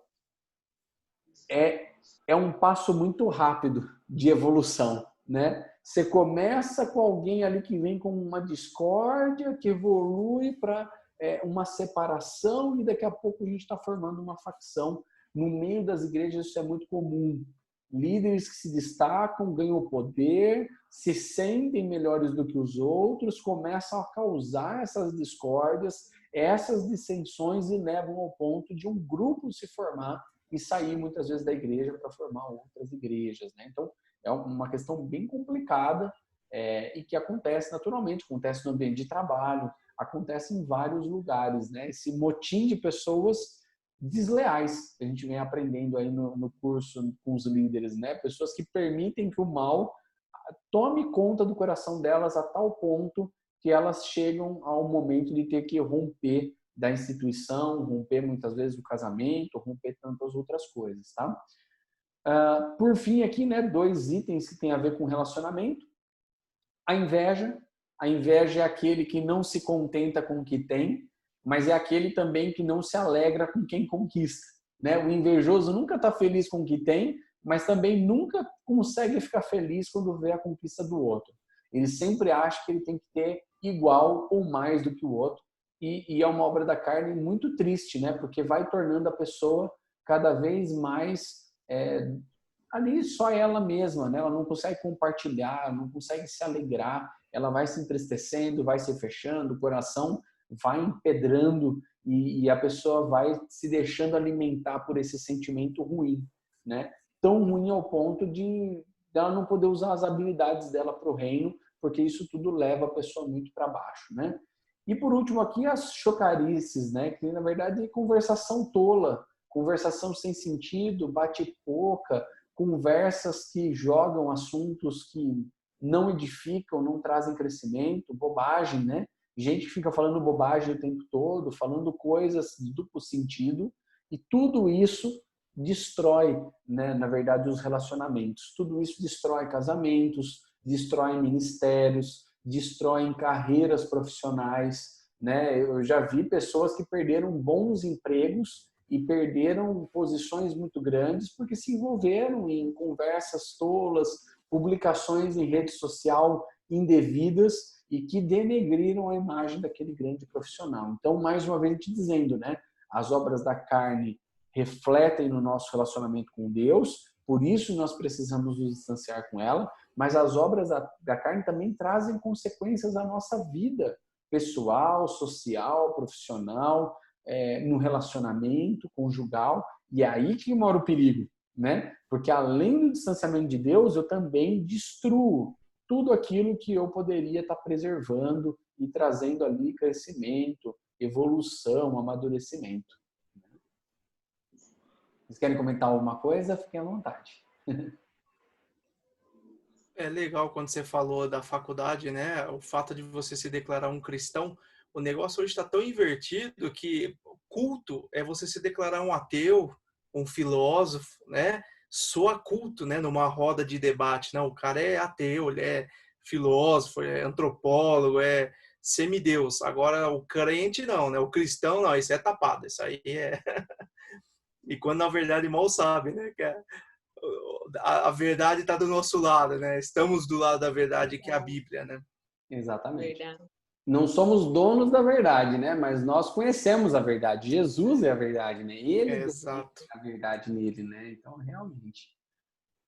é um passo muito rápido de evolução, né? Você começa com alguém ali que vem com uma discórdia, que evolui para uma separação e daqui a pouco a gente está formando uma facção. No meio das igrejas isso é muito comum. Líderes que se destacam, ganham poder, se sentem melhores do que os outros, começam a causar essas discórdias, essas dissensões e levam ao ponto de um grupo se formar e sair muitas vezes da igreja para formar outras igrejas, né? Então, é uma questão bem complicada e que acontece naturalmente, acontece no ambiente de trabalho, acontece em vários lugares, né? Esse motim de pessoas desleais que a gente vem aprendendo aí no curso com os líderes, né? Pessoas que permitem que o mal tome conta do coração delas a tal ponto que elas chegam ao momento de ter que romper da instituição, romper muitas vezes do casamento, romper tantas outras coisas, tá? Por fim aqui, né, 2 itens que tem a ver com relacionamento. A inveja. A inveja é aquele que não se contenta com o que tem, mas é aquele também que não se alegra com quem conquista, né? O invejoso nunca está feliz com o que tem, mas também nunca consegue ficar feliz quando vê a conquista do outro. Ele sempre acha que ele tem que ter igual ou mais do que o outro. E é uma obra da carne muito triste, né? Porque vai tornando a pessoa cada vez mais ali só ela mesma, né? Ela não consegue compartilhar, não consegue se alegrar, ela vai se entristecendo, vai se fechando, o coração vai empedrando e a pessoa vai se deixando alimentar por esse sentimento ruim, né? Tão ruim ao ponto de ela não poder usar as habilidades dela para o reino, porque isso tudo leva a pessoa muito para baixo, né? E por último aqui as chocarices, né? Que na verdade é conversação tola, conversação sem sentido, bate-boca, conversas que jogam assuntos que não edificam, não trazem crescimento, bobagem, né? Gente que fica falando bobagem o tempo todo, falando coisas de duplo sentido, e tudo isso destrói, né, na verdade, os relacionamentos. Tudo isso destrói casamentos, destrói ministérios, destrói carreiras profissionais, né? Eu já vi pessoas que perderam bons empregos e perderam posições muito grandes porque se envolveram em conversas tolas, publicações em rede social indevidas e que denegriram a imagem daquele grande profissional. Então, mais uma vez te dizendo, né, as obras da carne refletem no nosso relacionamento com Deus, por isso nós precisamos nos distanciar com ela, mas as obras da carne também trazem consequências à nossa vida pessoal, social, profissional, no relacionamento conjugal, e é aí que mora o perigo, né? Porque além do distanciamento de Deus, eu também destruo tudo aquilo que eu poderia estar preservando e trazendo ali crescimento, evolução, amadurecimento. Vocês querem comentar alguma coisa? Fiquem à vontade. É legal quando você falou da faculdade, né? O fato de você se declarar um cristão, o negócio hoje está tão invertido que culto é você se declarar um ateu, um filósofo, né? Soa culto, né? Numa roda de debate, não? O cara é ateu, ele é filósofo, é antropólogo, é semideus. Agora o crente não, né? O cristão não, isso é tapado, isso aí é. E quando na verdade mal sabe, né? Que a verdade está do nosso lado, né? Estamos do lado da verdade, que é a Bíblia, né? Exatamente. Verdade. Não somos donos da verdade, né? Mas nós conhecemos a verdade. Jesus é a verdade, né? Ele define Exato. a verdade nele, né? Então, realmente.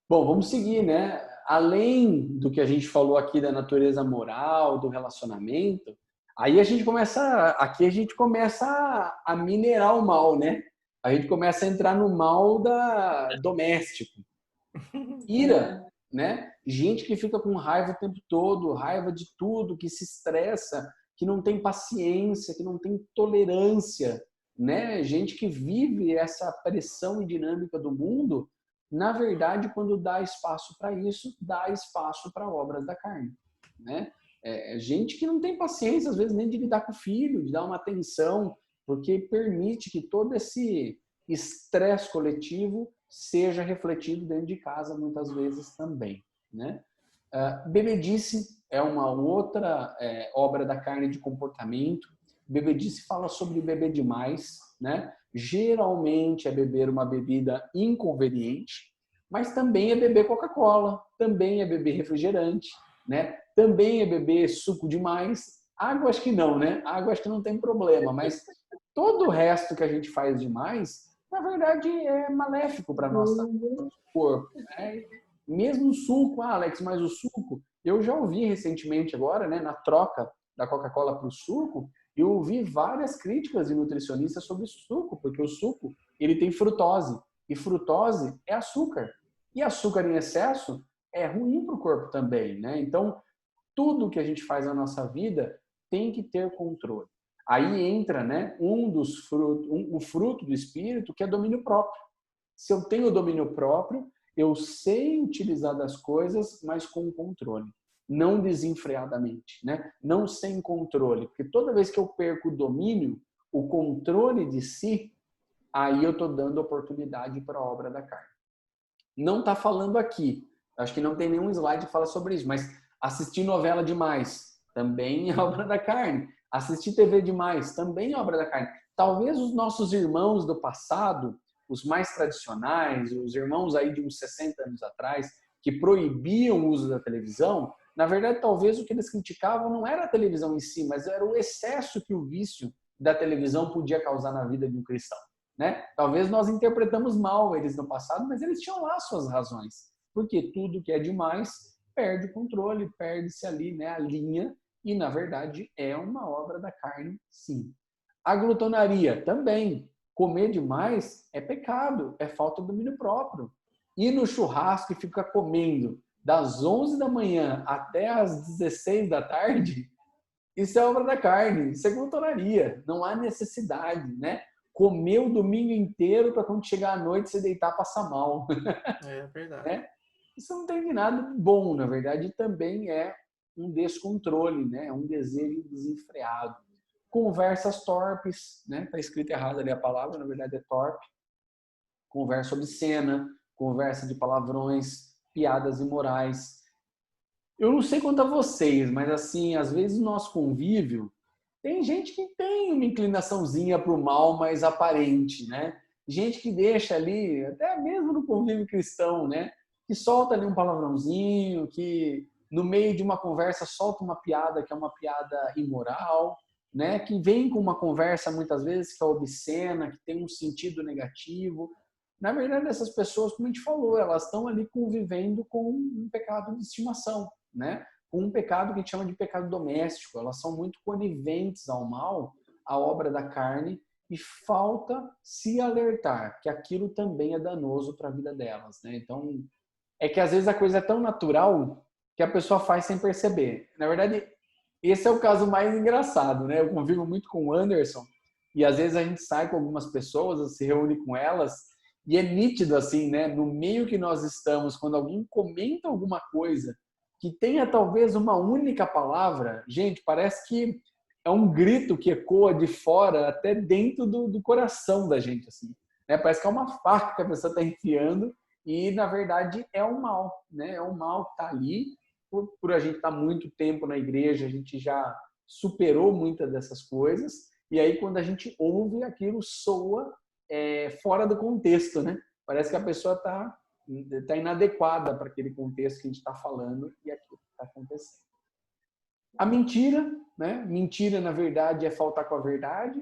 Bom, vamos seguir, né? Além do que a gente falou aqui da natureza moral, do relacionamento, aí aqui a gente começa a minerar o mal, né? A gente começa a entrar no mal doméstico. Ira, né? Gente que fica com raiva o tempo todo, raiva de tudo, que se estressa, que não tem paciência, que não tem tolerância, né? Gente que vive essa pressão e dinâmica do mundo, na verdade, quando dá espaço para isso, dá espaço para obras da carne, né? Gente que não tem paciência, às vezes, nem de lidar com o filho, de dar uma atenção, porque permite que todo esse estresse coletivo seja refletido dentro de casa muitas vezes também, né? Bebedice é uma outra obra da carne de comportamento. Bebedice fala sobre beber demais, né? Geralmente é beber uma bebida inconveniente, mas também é beber Coca-Cola, também é beber refrigerante, né? Também é beber suco demais. Água acho que não, né? Água acho que não tem problema, mas todo o resto que a gente faz demais, na verdade, é maléfico para nosso corpo, né? Mesmo o suco, Alex, mas o suco, eu já ouvi recentemente agora, né, na troca da Coca-Cola para o suco, eu ouvi várias críticas de nutricionistas sobre o suco, porque o suco, ele tem frutose, e frutose é açúcar. E açúcar em excesso é ruim para o corpo também, né? Então, tudo que a gente faz na nossa vida tem que ter controle. Aí entra, né, o fruto do espírito, que é domínio próprio. Se eu tenho domínio próprio, eu sei utilizar das coisas, mas com controle, não desenfreadamente, né? Não sem controle, porque toda vez que eu perco o domínio, o controle de si, aí eu estou dando oportunidade para a obra da carne. Não está falando aqui, acho que não tem nenhum slide que fala sobre isso, mas assistir novela demais também é obra da carne. Assistir TV demais também é obra da carne. Talvez os nossos irmãos do passado, os mais tradicionais, os irmãos aí de uns 60 anos atrás, que proibiam o uso da televisão, na verdade, talvez o que eles criticavam não era a televisão em si, mas era o excesso que o vício da televisão podia causar na vida de um cristão, né? Talvez nós interpretamos mal eles no passado, mas eles tinham lá suas razões. Porque tudo que é demais perde o controle, perde-se ali, né, a linha, e na verdade é uma obra da carne, sim. A glutonaria também. Comer demais é pecado, é falta de domínio próprio. Ir no churrasco e ficar comendo das 11 da manhã até as 16 da tarde, isso é obra da carne, isso é glutonaria. Não há necessidade, né? Comer o domingo inteiro para quando chegar à noite você deitar passar mal. É verdade. Né? Isso não tem nada de bom, na verdade, também é um descontrole, né? Um desejo desenfreado. Conversas torpes, né? Está escrito errado ali a palavra, na verdade é torpe. Conversa obscena, conversa de palavrões, piadas imorais. Eu não sei quanto a vocês, mas assim, às vezes no nosso convívio, tem gente que tem uma inclinaçãozinha para o mal mais aparente, né? Gente que deixa ali, até mesmo no convívio cristão, né? Que solta ali um palavrãozinho, que no meio de uma conversa solta uma piada que é uma piada imoral, né? Que vem com uma conversa muitas vezes que é obscena, que tem um sentido negativo. Na verdade, essas pessoas, como a gente falou, elas estão ali convivendo com um pecado de estimação, né? Com um pecado que a gente chama de pecado doméstico. Elas são muito coniventes ao mal, à obra da carne, e falta se alertar que aquilo também é danoso para a vida delas, né? Então, é que às vezes a coisa é tão natural que a pessoa faz sem perceber. Na verdade, esse é o caso mais engraçado, né? Eu convivo muito com o Anderson e às vezes a gente sai com algumas pessoas, se reúne com elas e é nítido assim, né? No meio que nós estamos, quando alguém comenta alguma coisa que tenha talvez uma única palavra, gente, parece que é um grito que ecoa de fora até dentro do coração da gente, assim, né? Parece que é uma faca que a pessoa está enfiando e, na verdade, é um mal, né? É um mal que está ali. Por a gente estar muito tempo na igreja, a gente já superou muitas dessas coisas. E aí, quando a gente ouve, aquilo soa fora do contexto, né? Parece que a pessoa está inadequada para aquele contexto que a gente está falando e aquilo que está acontecendo. A mentira, né? Mentira, na verdade, é faltar com a verdade.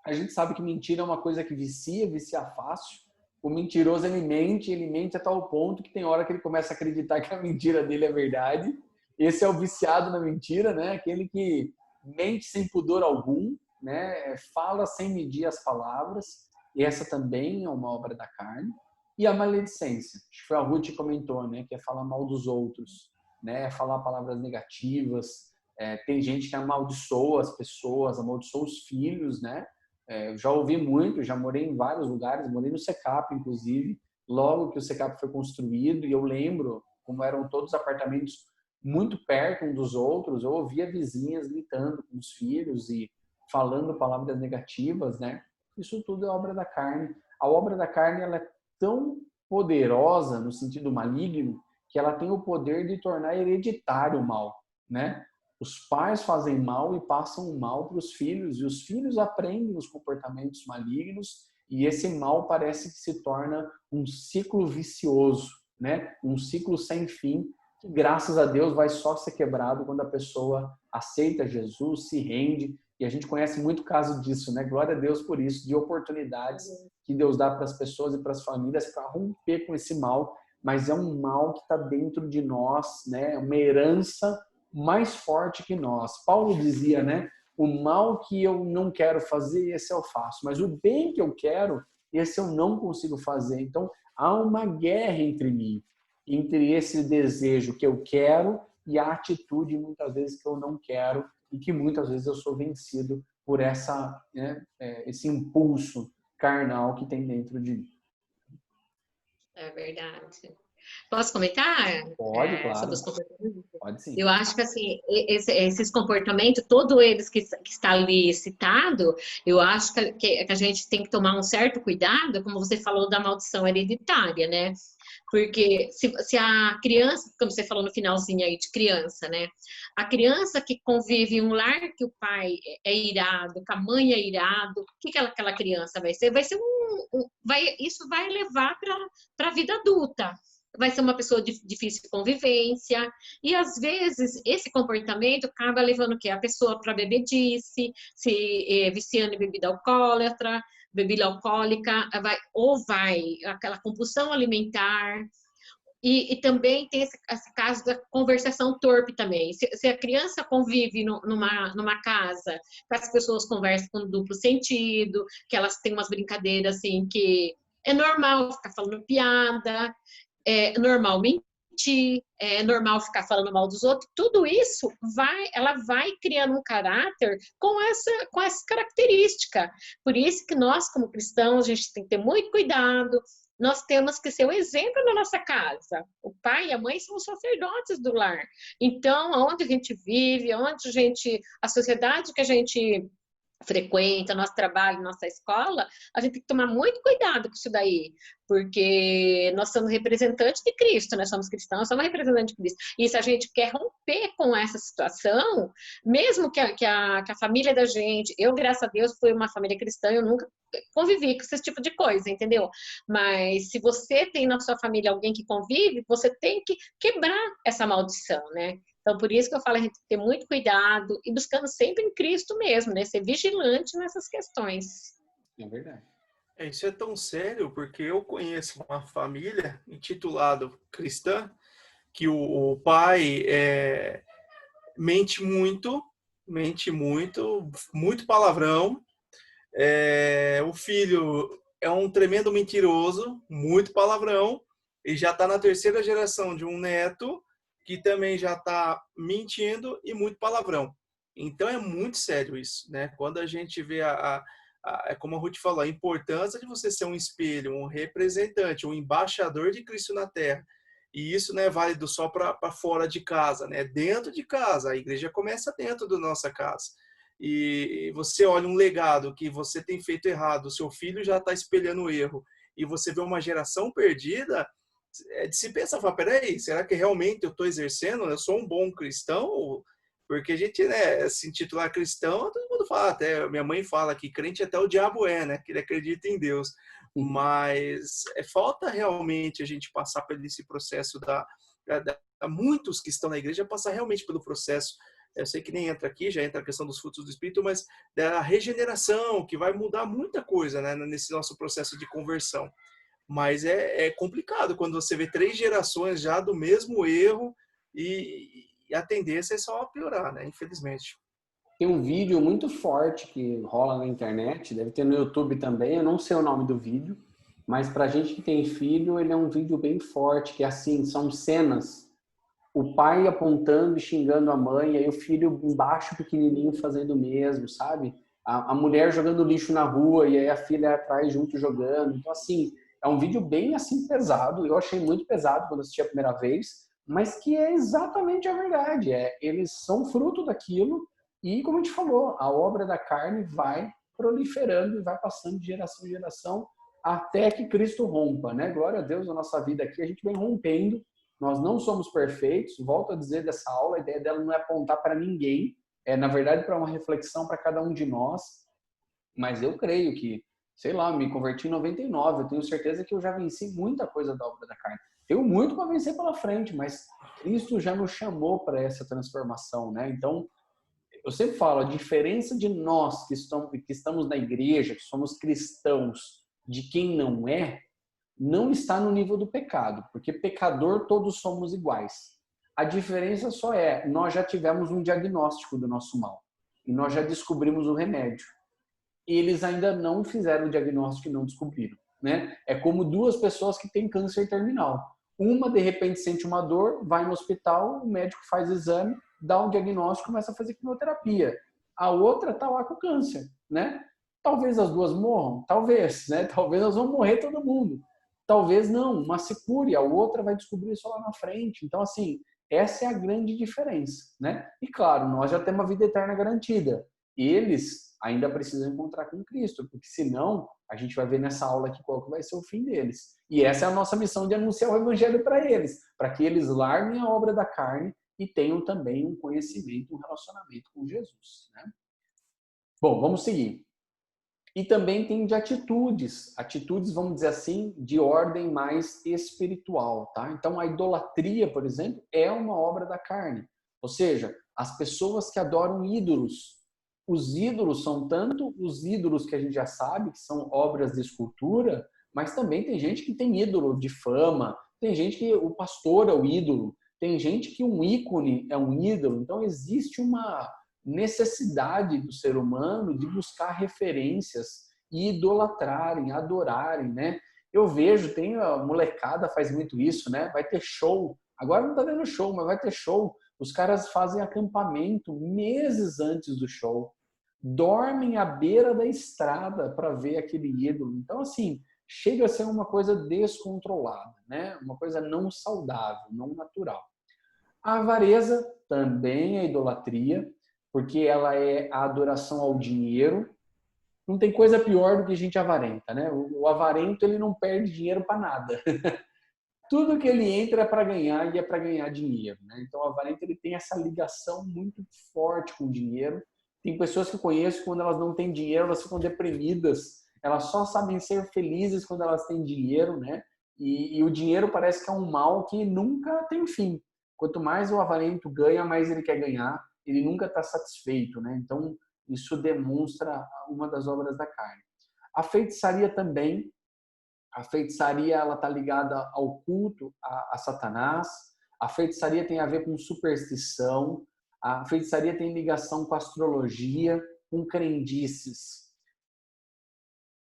A gente sabe que mentira é uma coisa que vicia fácil. O mentiroso, ele mente a tal ponto que tem hora que ele começa a acreditar que a mentira dele é verdade. Esse é o viciado na mentira, né? Aquele que mente sem pudor algum, né? Fala sem medir as palavras. E essa também é uma obra da carne. E a maledicência, acho que foi a Ruth que comentou, né? Que é falar mal dos outros, né? É falar palavras negativas. Tem gente que amaldiçoa as pessoas, amaldiçoa os filhos, né? Eu já ouvi muito, já morei em vários lugares, morei no Secap, inclusive, logo que o Secap foi construído, e eu lembro como eram todos os apartamentos muito perto um dos outros, eu ouvia vizinhas gritando com os filhos e falando palavras negativas, né? Isso tudo é obra da carne. A obra da carne, ela é tão poderosa no sentido maligno que ela tem o poder de tornar hereditário o mal, né? Os pais fazem mal e passam o mal para os filhos, e os filhos aprendem os comportamentos malignos, e esse mal parece que se torna um ciclo vicioso, né? Um ciclo sem fim, que graças a Deus vai só ser quebrado quando a pessoa aceita Jesus, se rende, e a gente conhece muito caso disso, né? Glória a Deus por isso, de oportunidades que Deus dá para as pessoas e para as famílias para romper com esse mal, mas é um mal que está dentro de nós, né? Uma herança mais forte que nós. Paulo dizia, né? O mal que eu não quero fazer, esse eu faço. Mas o bem que eu quero, esse eu não consigo fazer. Então, há uma guerra entre mim, entre esse desejo que eu quero e a atitude, muitas vezes, que eu não quero e que muitas vezes eu sou vencido por esse impulso carnal que tem dentro de mim. É verdade. Posso comentar Pode, sobre os claro. comportamentos? Pode sim. Eu acho que assim, esses comportamentos, todos eles que está ali citado, eu acho que a gente tem que tomar um certo cuidado, como você falou da maldição hereditária, né? Porque se a criança, como você falou no finalzinho aí de criança, né? A criança que convive em um lar que o pai é irado, que a mãe é irado, o que aquela criança vai ser? Vai ser isso vai levar para a vida adulta. Vai ser uma pessoa de difícil convivência, e às vezes esse comportamento acaba levando o quê? A pessoa para bebedice, se viciando em bebida alcoólatra, bebida alcoólica, vai aquela compulsão alimentar, e também tem esse caso da conversação torpe também. Se a criança convive numa casa, que as pessoas conversam com duplo sentido, que elas têm umas brincadeiras assim que é normal ficar falando piada, é normal mentir, é normal ficar falando mal dos outros, tudo isso ela vai criando um caráter com essa característica. Por isso que nós, como cristãos, a gente tem que ter muito cuidado, nós temos que ser o exemplo na nossa casa. O pai e a mãe são os sacerdotes do lar. Então, aonde a gente vive, a sociedade que a gente frequenta, nosso trabalho, nossa escola, a gente tem que tomar muito cuidado com isso daí, porque nós somos representantes de Cristo, nós somos cristãos, somos representantes de Cristo. E se a gente quer romper com essa situação, mesmo que a família da gente, eu, graças a Deus, fui uma família cristã, eu nunca convivi com esse tipo de coisa, entendeu? Mas se você tem na sua família alguém que convive, você tem que quebrar essa maldição, né? Então, por isso que eu falo, a gente tem que ter muito cuidado e buscando sempre em Cristo mesmo, né? Ser vigilante nessas questões. É verdade. Isso é tão sério, porque eu conheço uma família intitulada cristã, que o pai mente muito, muito palavrão. O filho é um tremendo mentiroso, muito palavrão, e já está na terceira geração de um neto que também já está mentindo e muito palavrão. Então é muito sério isso, né? Quando a gente vê como a Ruth falou, a importância de você ser um espelho, um representante, um embaixador de Cristo na Terra. E isso não é válido só para fora de casa, né? Dentro de casa, a igreja começa dentro da nossa casa. E você olha um legado que você tem feito errado, o seu filho já está espelhando o erro, e você vê uma geração perdida, de se pensar, fala, peraí, será que realmente eu estou exercendo? Eu sou um bom cristão? Porque a gente, né, se intitular cristão, todo mundo fala, até minha mãe fala que crente até o diabo né, que ele acredita em Deus. Mas falta realmente a gente passar por esse processo muitos que estão na igreja passar realmente pelo processo. Eu sei que nem entra aqui, já entra a questão dos frutos do Espírito, mas da regeneração, que vai mudar muita coisa, né, nesse nosso processo de conversão. Mas é complicado quando você vê 3 gerações já do mesmo erro e a tendência é só piorar, né? Infelizmente. Tem um vídeo muito forte que rola na internet, deve ter no YouTube também, eu não sei o nome do vídeo, mas pra gente que tem filho, ele é um vídeo bem forte, que assim, são cenas, o pai apontando e xingando a mãe, e aí o filho embaixo pequenininho fazendo o mesmo, sabe? A mulher jogando lixo na rua, e aí a filha atrás junto jogando. Então, assim, é um vídeo bem assim pesado, eu achei muito pesado quando assisti a primeira vez, mas que é exatamente a verdade, eles são fruto daquilo, e como a gente falou, a obra da carne vai proliferando e vai passando de geração em geração até que Cristo rompa, né? Glória a Deus, a nossa vida aqui, a gente vem rompendo, nós não somos perfeitos, volto a dizer dessa aula, a ideia dela não é apontar para ninguém, é na verdade para uma reflexão para cada um de nós, mas eu creio que, sei lá, me converti em 99, eu tenho certeza que eu já venci muita coisa da obra da carne. Tenho muito para vencer pela frente, mas Cristo já nos chamou para essa transformação, né? Então, eu sempre falo, a diferença de nós que estamos na igreja, que somos cristãos, de quem não está no nível do pecado, porque pecador todos somos iguais. A diferença só nós já tivemos um diagnóstico do nosso mal e nós já descobrimos o remédio. Eles ainda não fizeram o diagnóstico e não descobriram, né? É como 2 pessoas que têm câncer terminal. Uma, de repente, sente uma dor, vai no hospital, o médico faz exame, dá um diagnóstico e começa a fazer quimioterapia. A outra está lá com câncer, né? Talvez as 2 morram, talvez, né? Talvez nós vamos morrer todo mundo. talvez não, uma se cure, a outra vai descobrir isso lá na frente. Então, assim, essa é a grande diferença, né? E claro, nós já temos a vida eterna garantida. Eles ainda precisam encontrar com Cristo, porque senão a gente vai ver nessa aula aqui qual que vai ser o fim deles. E essa é a nossa missão de anunciar o evangelho para eles, para que eles larguem a obra da carne e tenham também um conhecimento, um relacionamento com Jesus, né? Bom, vamos seguir. E também tem de atitudes, vamos dizer assim, de ordem mais espiritual, tá? Então a idolatria, por exemplo, é uma obra da carne. Ou seja, as pessoas que adoram ídolos. Os ídolos são tanto os ídolos que a gente já sabe, que são obras de escultura, mas também tem gente que tem ídolo de fama, tem gente que o pastor é o ídolo, tem gente que um ícone é um ídolo. Então existe uma necessidade do ser humano de buscar referências e idolatrarem, adorarem, né? Eu vejo, tem a molecada faz muito isso, né? Vai ter show, agora não tá tendo show, mas vai ter show. Os caras fazem acampamento meses antes do show, dormem à beira da estrada para ver aquele ídolo. Então, assim, chega a ser uma coisa descontrolada, né? Uma coisa não saudável, não natural. A avareza também é idolatria, porque ela é a adoração ao dinheiro. Não tem coisa pior do que gente avarenta, né? O avarento, ele não perde dinheiro para nada. Tudo que ele entra é para ganhar e é para ganhar dinheiro, né? Então, o avarento, ele tem essa ligação muito forte com o dinheiro. Tem pessoas que eu conheço, quando elas não têm dinheiro, elas ficam deprimidas. Elas só sabem ser felizes quando elas têm dinheiro, né? E o dinheiro parece que é um mal que nunca tem fim. Quanto mais o avarento ganha, mais ele quer ganhar. Ele nunca está satisfeito, né? Então, isso demonstra uma das obras da carne. A feitiçaria também. A feitiçaria, ela está ligada ao culto a Satanás. A feitiçaria tem a ver com superstição. A feitiçaria tem ligação com astrologia, com crendices.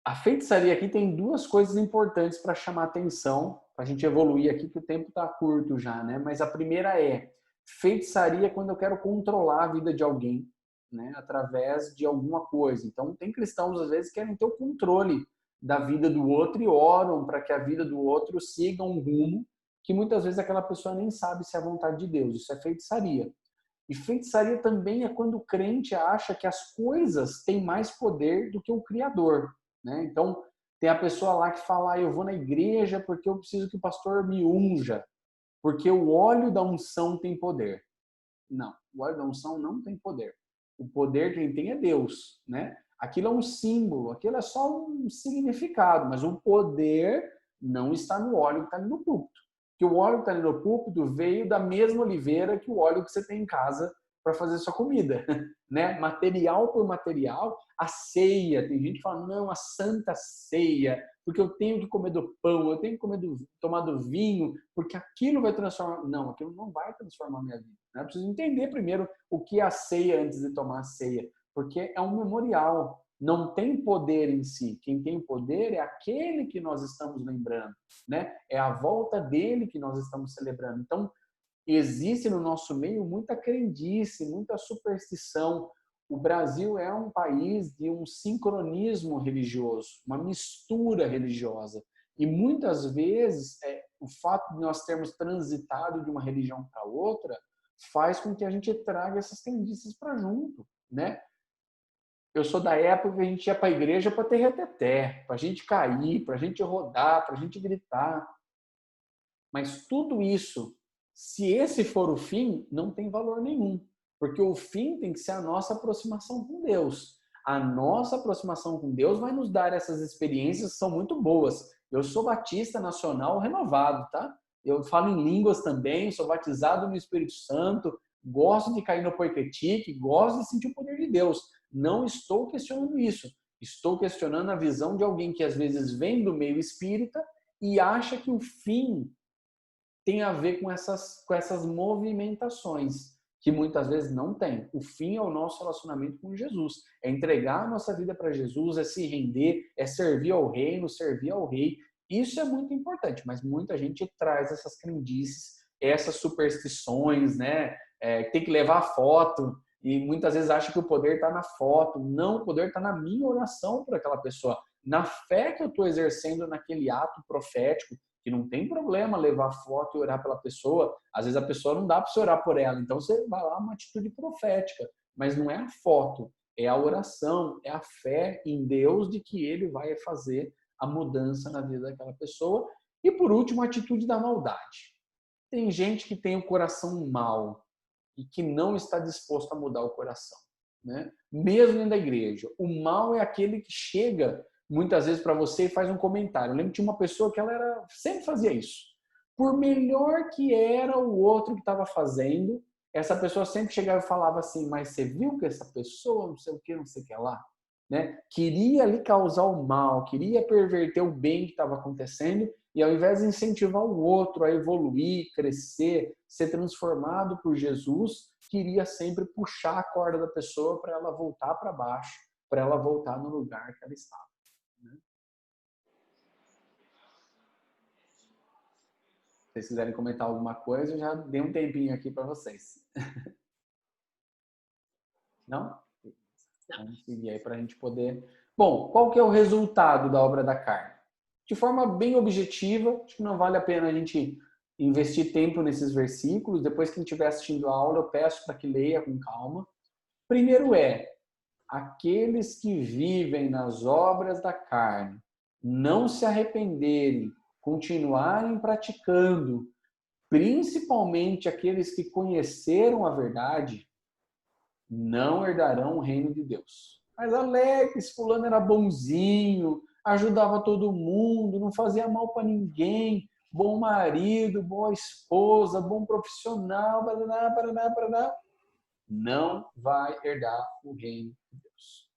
A feitiçaria aqui tem duas coisas importantes para chamar atenção, para a gente evoluir aqui, que o tempo está curto já, né? Mas a primeira é, feitiçaria quando eu quero controlar a vida de alguém, né? Através de alguma coisa. Então, tem cristãos, às vezes, que querem ter o controle da vida do outro e oram para que a vida do outro siga um rumo que muitas vezes aquela pessoa nem sabe se é a vontade de Deus. Isso é feitiçaria. E feitiçaria também é quando o crente acha que as coisas têm mais poder do que o Criador, né? Então, tem a pessoa lá que fala, eu vou na igreja porque eu preciso que o pastor me unja, porque o óleo da unção tem poder. Não, o óleo da unção não tem poder. O poder quem tem é Deus, né? Aquilo é um símbolo, aquilo é só um significado, mas o poder não está no óleo que está ali no púlpito. Que o óleo que está ali no púlpito veio da mesma oliveira que o óleo que você tem em casa para fazer sua comida, né? Material por material, a ceia. Tem gente que fala, não, a santa ceia, porque eu tenho que comer do pão, eu tenho que tomar do vinho, porque aquilo vai transformar. Não, aquilo não vai transformar a minha vida. Né? Eu preciso entender primeiro o que é a ceia antes de tomar a ceia, porque é um memorial. Não tem poder em si. Quem tem poder é aquele que nós estamos lembrando, né? É a volta dele que nós estamos celebrando. Então, existe no nosso meio muita crendice, muita superstição. O Brasil é um país de um sincronismo religioso, uma mistura religiosa. E muitas vezes, o fato de nós termos transitado de uma religião para outra faz com que a gente traga essas crendices para junto, né? Eu sou da época que a gente ia para a igreja para ter reteté, para a gente cair, para a gente rodar, para a gente gritar. Mas tudo isso, se esse for o fim, não tem valor nenhum. Porque o fim tem que ser a nossa aproximação com Deus. A nossa aproximação com Deus vai nos dar essas experiências que são muito boas. Eu sou batista nacional renovado, tá? Eu falo em línguas também, sou batizado no Espírito Santo, gosto de cair no poiquetique, gosto de sentir o poder de Deus. Não estou questionando isso. Estou questionando a visão de alguém que às vezes vem do meio espírita e acha que o fim tem a ver com essas movimentações, que muitas vezes não tem. O fim é o nosso relacionamento com Jesus. É entregar a nossa vida para Jesus, é se render, é servir ao reino, servir ao rei. Isso é muito importante, mas muita gente traz essas crendices, essas superstições, né? Tem que levar foto, e muitas vezes acha que o poder está na foto. Não, o poder está na minha oração por aquela pessoa, na fé que eu estou exercendo naquele ato profético, que não tem problema levar foto e orar pela pessoa. Às vezes a pessoa não dá para você orar por ela, então você vai lá, uma atitude profética, mas não é a foto, é a oração, é a fé em Deus de que Ele vai fazer a mudança na vida daquela pessoa. E por último, a atitude da maldade. Tem gente que tem o coração mau e que não está disposto a mudar o coração, né? Mesmo dentro da igreja. O mal é aquele que chega muitas vezes para você e faz um comentário. Eu lembro que tinha uma pessoa que ela sempre fazia isso. Por melhor que era o outro que estava fazendo, essa pessoa sempre chegava e falava assim, mas você viu que essa pessoa, não sei o que, não sei o que lá, né? Queria lhe causar o mal, queria perverter o bem que estava acontecendo, e ao invés de incentivar o outro a evoluir, crescer, ser transformado por Jesus, queria sempre puxar a corda da pessoa para ela voltar para baixo, para ela voltar no lugar que ela estava. Né? Se vocês quiserem comentar alguma coisa, eu já dei um tempinho aqui para vocês. Não? Vamos seguir aí para a gente poder... Bom, qual que é o resultado da obra da carne? De forma bem objetiva, acho que não vale a pena a gente investir tempo nesses versículos. Depois que a gente estiver assistindo a aula, eu peço para que leia com calma. Primeiro aqueles que vivem nas obras da carne, não se arrependerem, continuarem praticando, principalmente aqueles que conheceram a verdade, não herdarão o reino de Deus. Mas Alex, fulano era bonzinho, ajudava todo mundo, não fazia mal para ninguém, bom marido, boa esposa, bom profissional, paraná. Não vai herdar o reino de Deus.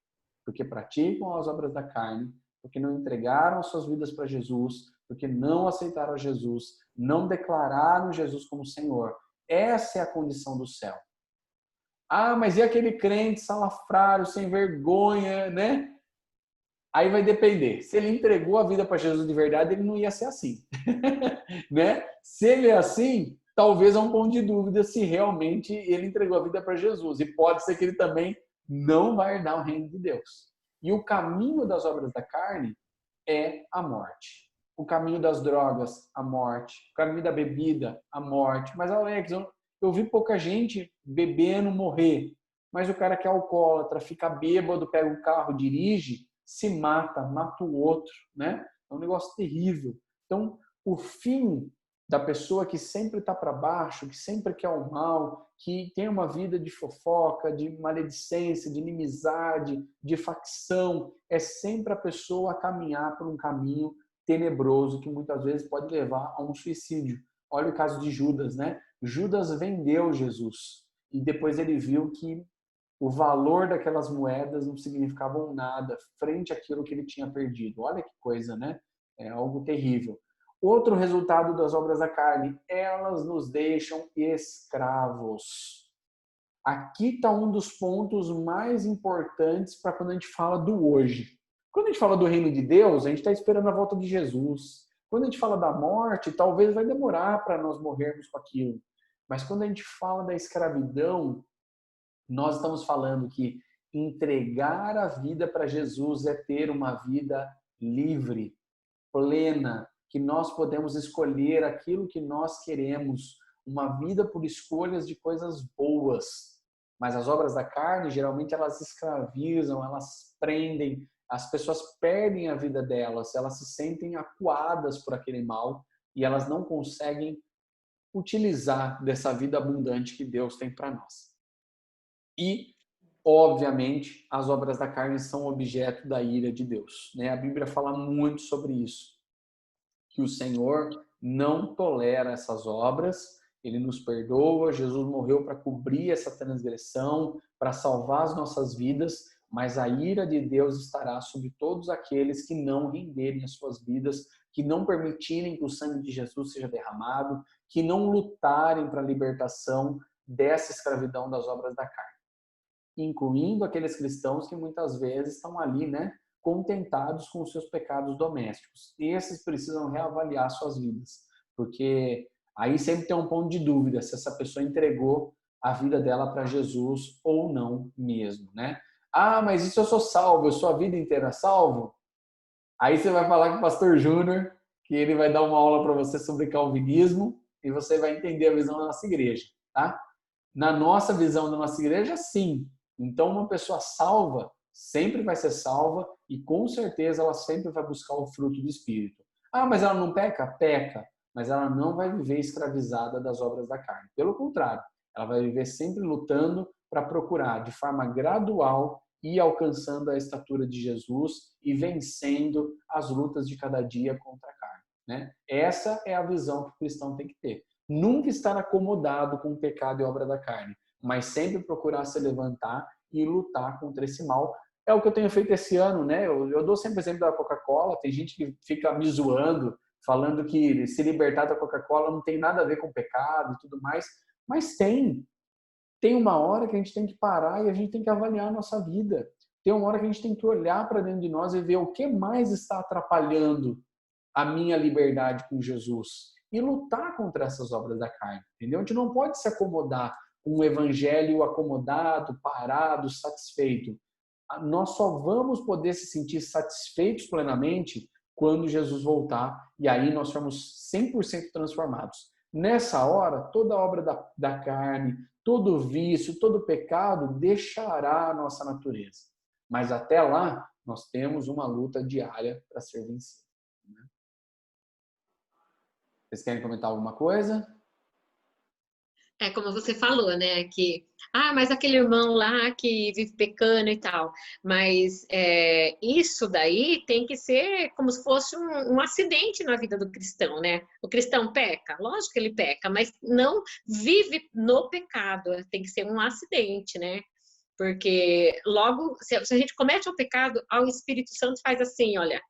Porque praticam as obras da carne, porque não entregaram suas vidas para Jesus, porque não aceitaram Jesus, não declararam Jesus como Senhor. Essa é a condição do céu. Ah, mas e aquele crente salafrário, sem vergonha, né? Aí vai depender. Se ele entregou a vida para Jesus de verdade, ele não ia ser assim. Né? Se ele é assim, talvez há um ponto de dúvida se realmente ele entregou a vida para Jesus. E pode ser que ele também não vai herdar o reino de Deus. E o caminho das obras da carne é a morte. O caminho das drogas, a morte. O caminho da bebida, a morte. Mas, Alex, eu vi pouca gente bebendo morrer. Mas o cara que é alcoólatra, fica bêbado, pega um carro, dirige, se mata o outro, né? É um negócio terrível. Então, o fim da pessoa que sempre está para baixo, que sempre quer o mal, que tem uma vida de fofoca, de maledicência, de inimizade, de facção, é sempre a pessoa a caminhar por um caminho tenebroso que muitas vezes pode levar a um suicídio. Olha o caso de Judas, né? Judas vendeu Jesus e depois ele viu que o valor daquelas moedas não significavam nada frente àquilo que ele tinha perdido. Olha que coisa, né? É algo terrível. Outro resultado das obras da carne, elas nos deixam escravos. Aqui está um dos pontos mais importantes para quando a gente fala do hoje. Quando a gente fala do reino de Deus, a gente está esperando a volta de Jesus. Quando a gente fala da morte, talvez vai demorar para nós morrermos com aquilo. Mas quando a gente fala da escravidão, nós estamos falando que entregar a vida para Jesus é ter uma vida livre, plena, que nós podemos escolher aquilo que nós queremos, uma vida por escolhas de coisas boas. Mas as obras da carne, geralmente, elas escravizam, elas prendem, as pessoas perdem a vida delas, elas se sentem acuadas por aquele mal e elas não conseguem utilizar dessa vida abundante que Deus tem para nós. E, obviamente, as obras da carne são objeto da ira de Deus, né? A Bíblia fala muito sobre isso, que o Senhor não tolera essas obras, Ele nos perdoa, Jesus morreu para cobrir essa transgressão, para salvar as nossas vidas, mas a ira de Deus estará sobre todos aqueles que não renderem as suas vidas, que não permitirem que o sangue de Jesus seja derramado, que não lutarem para a libertação dessa escravidão das obras da carne, incluindo aqueles cristãos que muitas vezes estão ali, né, contentados com os seus pecados domésticos. Esses precisam reavaliar suas vidas, porque aí sempre tem um ponto de dúvida se essa pessoa entregou a vida dela para Jesus ou não mesmo, né? Ah, mas e se eu sou salvo? Eu sou a vida inteira salvo? Aí você vai falar com o pastor Júnior, que ele vai dar uma aula para você sobre calvinismo e você vai entender a visão da nossa igreja, tá? Na nossa visão da nossa igreja, sim. Então, uma pessoa salva sempre vai ser salva e com certeza ela sempre vai buscar o fruto do Espírito. Ah, mas ela não peca? Peca. Mas ela não vai viver escravizada das obras da carne. Pelo contrário, ela vai viver sempre lutando para procurar, de forma gradual, ir alcançando a estatura de Jesus e vencendo as lutas de cada dia contra a carne, né? Essa é a visão que o cristão tem que ter. Nunca estar acomodado com o pecado e obra da carne, mas sempre procurar se levantar e lutar contra esse mal. É o que eu tenho feito esse ano, né? Eu dou sempre o exemplo da Coca-Cola. Tem gente que fica me zoando, falando que se libertar da Coca-Cola não tem nada a ver com pecado e tudo mais, mas tem. Tem uma hora que a gente tem que parar e a gente tem que avaliar a nossa vida. Tem uma hora que a gente tem que olhar para dentro de nós e ver o que mais está atrapalhando a minha liberdade com Jesus e lutar contra essas obras da carne, entendeu? A gente não pode se acomodar com um evangelho acomodado, parado, satisfeito. Nós só vamos poder se sentir satisfeitos plenamente quando Jesus voltar e aí nós somos 100% transformados. Nessa hora, toda obra da carne, todo vício, todo pecado deixará a nossa natureza. Mas até lá, nós temos uma luta diária para ser vencida. Vocês querem comentar alguma coisa? É como você falou, né? Que, mas aquele irmão lá que vive pecando e tal. Mas isso daí tem que ser como se fosse um acidente na vida do cristão, né? O cristão peca, lógico que ele peca, mas não vive no pecado. Tem que ser um acidente, né? Porque logo, se a gente comete o pecado, o Espírito Santo faz assim, olha,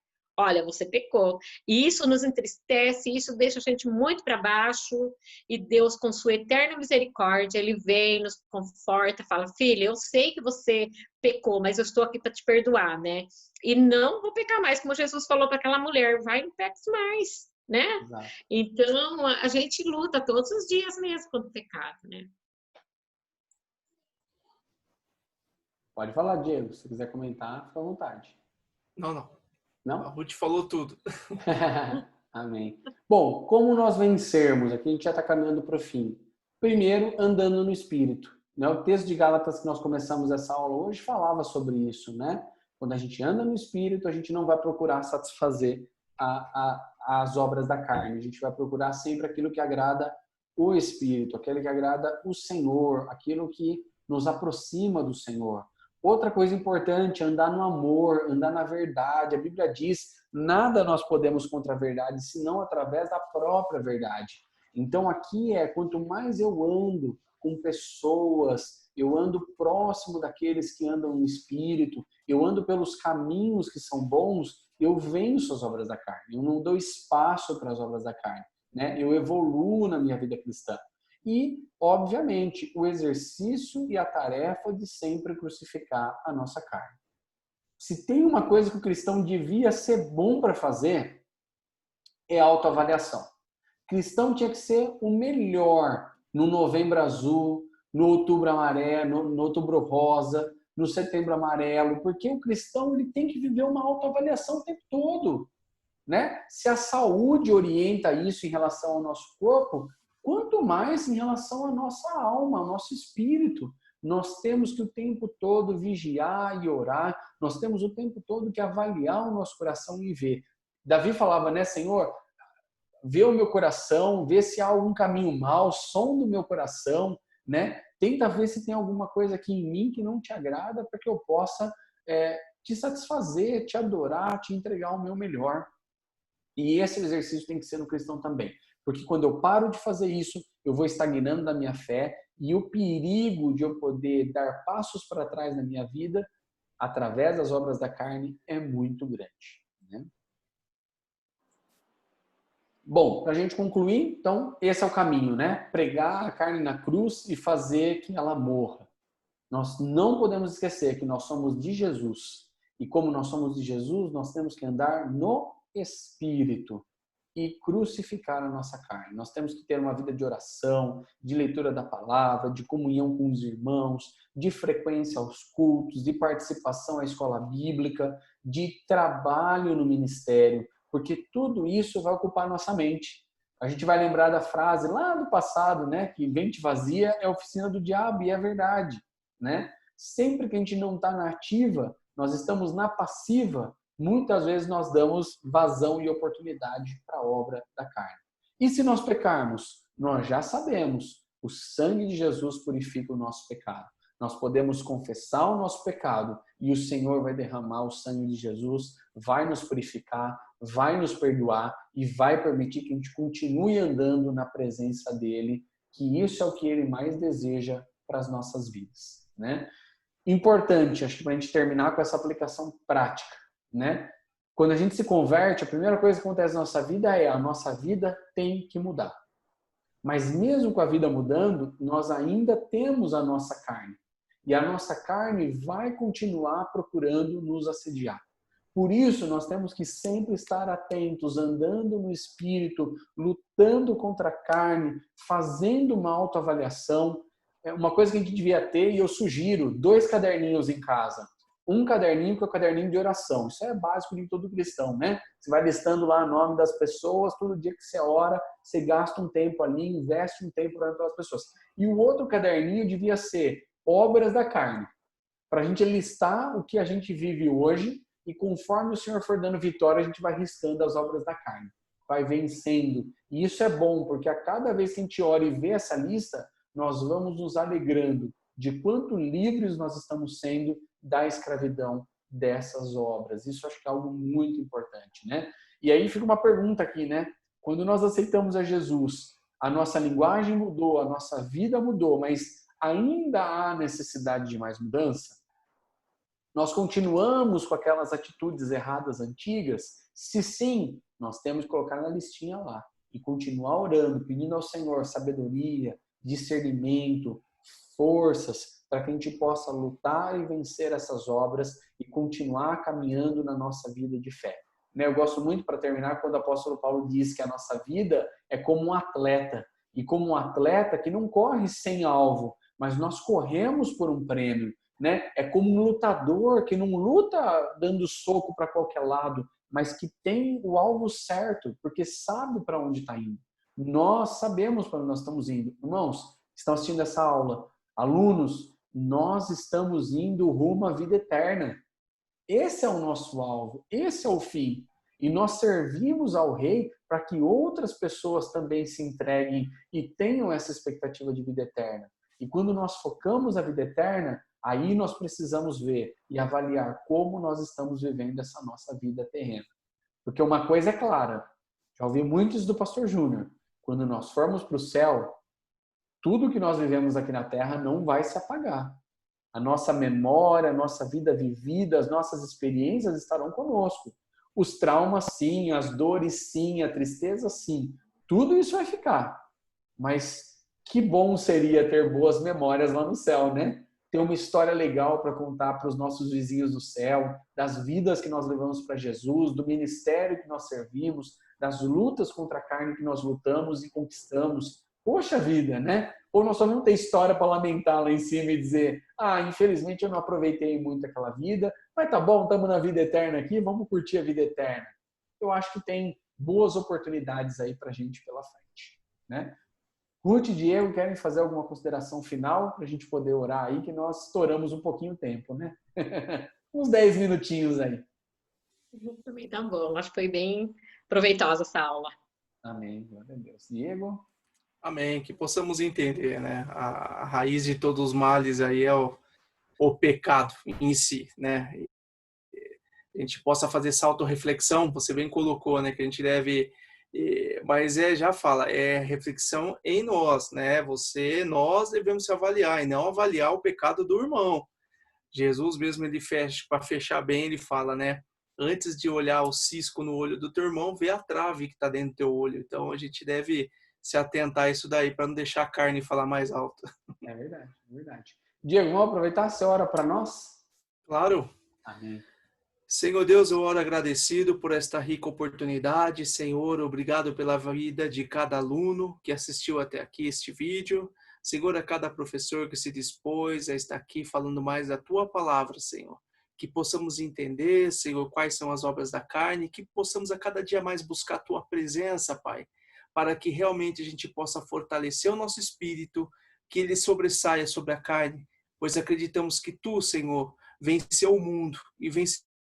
você pecou. E isso nos entristece, isso deixa a gente muito para baixo. E Deus, com sua eterna misericórdia, Ele vem, nos conforta, fala, filha, eu sei que você pecou, mas eu estou aqui para te perdoar, né? E não vou pecar mais, como Jesus falou para aquela mulher, vai e não peques mais, né? Exato. Então, a gente luta todos os dias mesmo contra o pecado, né? Pode falar, Diego. Se quiser comentar, fica à vontade. Não. Não? A Ruth falou tudo. Amém. Bom, como nós vencermos? Aqui a gente já está caminhando para o fim. Primeiro, andando no Espírito. Né? O texto de Gálatas que nós começamos essa aula hoje falava sobre isso, né? Quando a gente anda no Espírito, a gente não vai procurar satisfazer as obras da carne. A gente vai procurar sempre aquilo que agrada o Espírito, aquilo que agrada o Senhor, aquilo que nos aproxima do Senhor. Outra coisa importante, andar no amor, andar na verdade. A Bíblia diz, nada nós podemos contra a verdade, senão através da própria verdade. Então aqui quanto mais eu ando com pessoas, eu ando próximo daqueles que andam no Espírito, eu ando pelos caminhos que são bons, eu venço as obras da carne, eu não dou espaço para as obras da carne, né? Eu evoluo na minha vida cristã. E, obviamente, o exercício e a tarefa de sempre crucificar a nossa carne. Se tem uma coisa que o cristão devia ser bom para fazer, é autoavaliação. O cristão tinha que ser o melhor no Novembro Azul, no Outubro Amarelo, no Outubro Rosa, no Setembro Amarelo, porque o cristão ele tem que viver uma autoavaliação o tempo todo, né? Se a saúde orienta isso em relação ao nosso corpo, quanto mais em relação à nossa alma, ao nosso espírito. Nós temos que o tempo todo vigiar e orar, nós temos o tempo todo que avaliar o nosso coração e ver. Davi falava, né, Senhor, vê o meu coração, vê se há algum caminho mau, sonda o meu coração, né? Tenta ver se tem alguma coisa aqui em mim que não te agrada para que eu possa te satisfazer, te adorar, te entregar o meu melhor. E esse exercício tem que ser no cristão também. Porque quando eu paro de fazer isso, eu vou estagnando na minha fé e o perigo de eu poder dar passos para trás na minha vida, através das obras da carne, é muito grande. Né? Bom, para a gente concluir, então, esse é o caminho, né? Pregar a carne na cruz e fazer que ela morra. Nós não podemos esquecer que nós somos de Jesus. E como nós somos de Jesus, nós temos que andar no Espírito. e crucificar a nossa carne. Nós temos que ter uma vida de oração, de leitura da palavra, de comunhão com os irmãos, de frequência aos cultos, de participação à escola bíblica, de trabalho no ministério, porque tudo isso vai ocupar nossa mente. A gente vai lembrar da frase lá do passado, né, que mente vazia é a oficina do diabo, e é verdade, né? Sempre que a gente não está na ativa, nós estamos na passiva, muitas vezes nós damos vazão e oportunidade para a obra da carne. E se nós pecarmos? Nós já sabemos, o sangue de Jesus purifica o nosso pecado. Nós podemos confessar o nosso pecado e o Senhor vai derramar o sangue de Jesus, vai nos purificar, vai nos perdoar e vai permitir que a gente continue andando na presença dele, que isso é o que ele mais deseja para as nossas vidas, né? Importante, acho que para a gente terminar com essa aplicação prática, né? Quando a gente se converte, a primeira coisa que acontece na nossa vida é a nossa vida tem que mudar. Mas mesmo com a vida mudando, nós ainda temos a nossa carne. E a nossa carne vai continuar procurando nos assediar. Por isso, nós temos que sempre estar atentos, andando no Espírito, lutando contra a carne, fazendo uma autoavaliação. É uma coisa que a gente devia ter, e eu sugiro, 2 caderninhos em casa. Um caderninho que é o caderninho de oração. Isso é básico de todo cristão, né? Você vai listando lá o nome das pessoas, todo dia que você ora, você gasta um tempo ali, investe um tempo orando pelas pessoas. E o outro caderninho devia ser obras da carne, para a gente listar o que a gente vive hoje e conforme o Senhor for dando vitória, a gente vai riscando as obras da carne, vai vencendo. E isso é bom, porque a cada vez que a gente ora e vê essa lista, nós vamos nos alegrando de quanto livres nós estamos sendo da escravidão dessas obras. Isso acho que é algo muito importante, né? E aí fica uma pergunta aqui, né? Quando nós aceitamos a Jesus, a nossa linguagem mudou, a nossa vida mudou, mas ainda há necessidade de mais mudança? Nós continuamos com aquelas atitudes erradas antigas? Se sim, nós temos que colocar na listinha lá e continuar orando, pedindo ao Senhor sabedoria, discernimento, forças, para que a gente possa lutar e vencer essas obras e continuar caminhando na nossa vida de fé. Eu gosto muito, para terminar, quando o apóstolo Paulo diz que a nossa vida é como um atleta, e como um atleta que não corre sem alvo, mas nós corremos por um prêmio, né? É como um lutador que não luta dando soco para qualquer lado, mas que tem o alvo certo, porque sabe para onde está indo. Nós sabemos para onde nós estamos indo. Irmãos, que estão assistindo essa aula, alunos, nós estamos indo rumo à vida eterna. Esse é o nosso alvo, esse é o fim. E nós servimos ao Rei para que outras pessoas também se entreguem e tenham essa expectativa de vida eterna. E quando nós focamos na vida eterna, aí nós precisamos ver e avaliar como nós estamos vivendo essa nossa vida terrena. Porque uma coisa é clara, já ouvi muitos do pastor Júnior, quando nós formos para o céu, tudo que nós vivemos aqui na terra não vai se apagar. A nossa memória, a nossa vida vivida, as nossas experiências estarão conosco. Os traumas, sim, as dores, sim, a tristeza, sim. Tudo isso vai ficar. Mas que bom seria ter boas memórias lá no céu, né? Ter uma história legal para contar para os nossos vizinhos do céu, das vidas que nós levamos para Jesus, do ministério que nós servimos, das lutas contra a carne que nós lutamos e conquistamos. Poxa vida, né? Ou nós só vamos ter história para lamentar lá em cima e dizer, infelizmente eu não aproveitei muito aquela vida, mas tá bom, estamos na vida eterna aqui, vamos curtir a vida eterna. Eu acho que tem boas oportunidades aí para a gente pela frente, né? Ruth e Diego, querem fazer alguma consideração final para a gente poder orar aí, que nós estouramos um pouquinho o tempo, né? Uns 10 minutinhos aí. Também tá bom, acho que foi bem proveitosa essa aula. Amém, glória a Deus. Diego? Amém, que possamos entender, né? A raiz de todos os males aí é o pecado em si, né? A gente possa fazer essa autorreflexão, você bem colocou, né? Que a gente deve, mas já fala, é reflexão em nós, né? Nós devemos se avaliar e não avaliar o pecado do irmão. Jesus mesmo, ele fecha, para fechar bem, ele fala, né? Antes de olhar o cisco no olho do teu irmão, vê a trave que está dentro do teu olho. Então a gente deve se atentar a isso daí, para não deixar a carne falar mais alto. É verdade, é verdade. Diego, vamos aproveitar essa hora para nós? Claro. Amém. Senhor Deus, eu oro agradecido por esta rica oportunidade. Senhor, obrigado pela vida de cada aluno que assistiu até aqui este vídeo. Senhor, a cada professor que se dispôs a estar aqui falando mais da Tua palavra, Senhor. Que possamos entender, Senhor, quais são as obras da carne, que possamos a cada dia mais buscar a Tua presença, Pai, para que realmente a gente possa fortalecer o nosso espírito, que ele sobressaia sobre a carne, pois acreditamos que Tu, Senhor, venceu o mundo e venceremos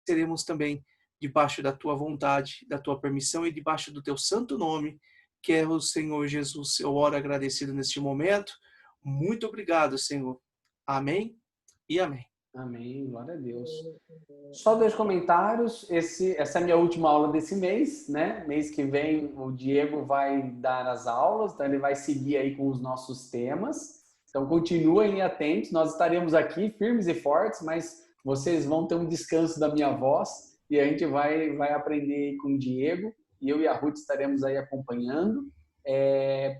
também debaixo da Tua vontade, da Tua permissão e debaixo do Teu santo nome, que é o Senhor Jesus. Eu oro agradecido neste momento. Muito obrigado, Senhor. Amém e amém. Amém, glória a Deus. Só 2 comentários. Essa é a minha última aula desse mês, né? Mês que vem o Diego vai dar as aulas, então ele vai seguir aí com os nossos temas. Então continuem atentos, nós estaremos aqui firmes e fortes, mas vocês vão ter um descanso da minha voz e a gente vai aprender com o Diego e eu e a Ruth estaremos aí acompanhando.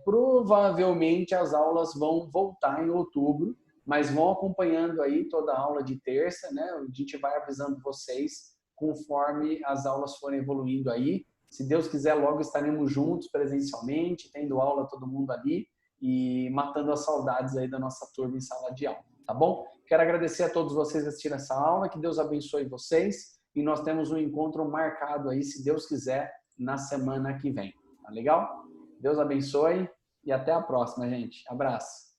Provavelmente as aulas vão voltar em outubro, mas vão acompanhando aí toda a aula de terça, né? A gente vai avisando vocês conforme as aulas forem evoluindo aí. Se Deus quiser, logo estaremos juntos presencialmente, tendo aula todo mundo ali e matando as saudades aí da nossa turma em sala de aula, tá bom? Quero agradecer a todos vocês que assistiram essa aula, que Deus abençoe vocês e nós temos um encontro marcado aí, se Deus quiser, na semana que vem. Tá legal? Deus abençoe e até a próxima, gente. Abraço.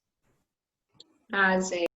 Ah, gente.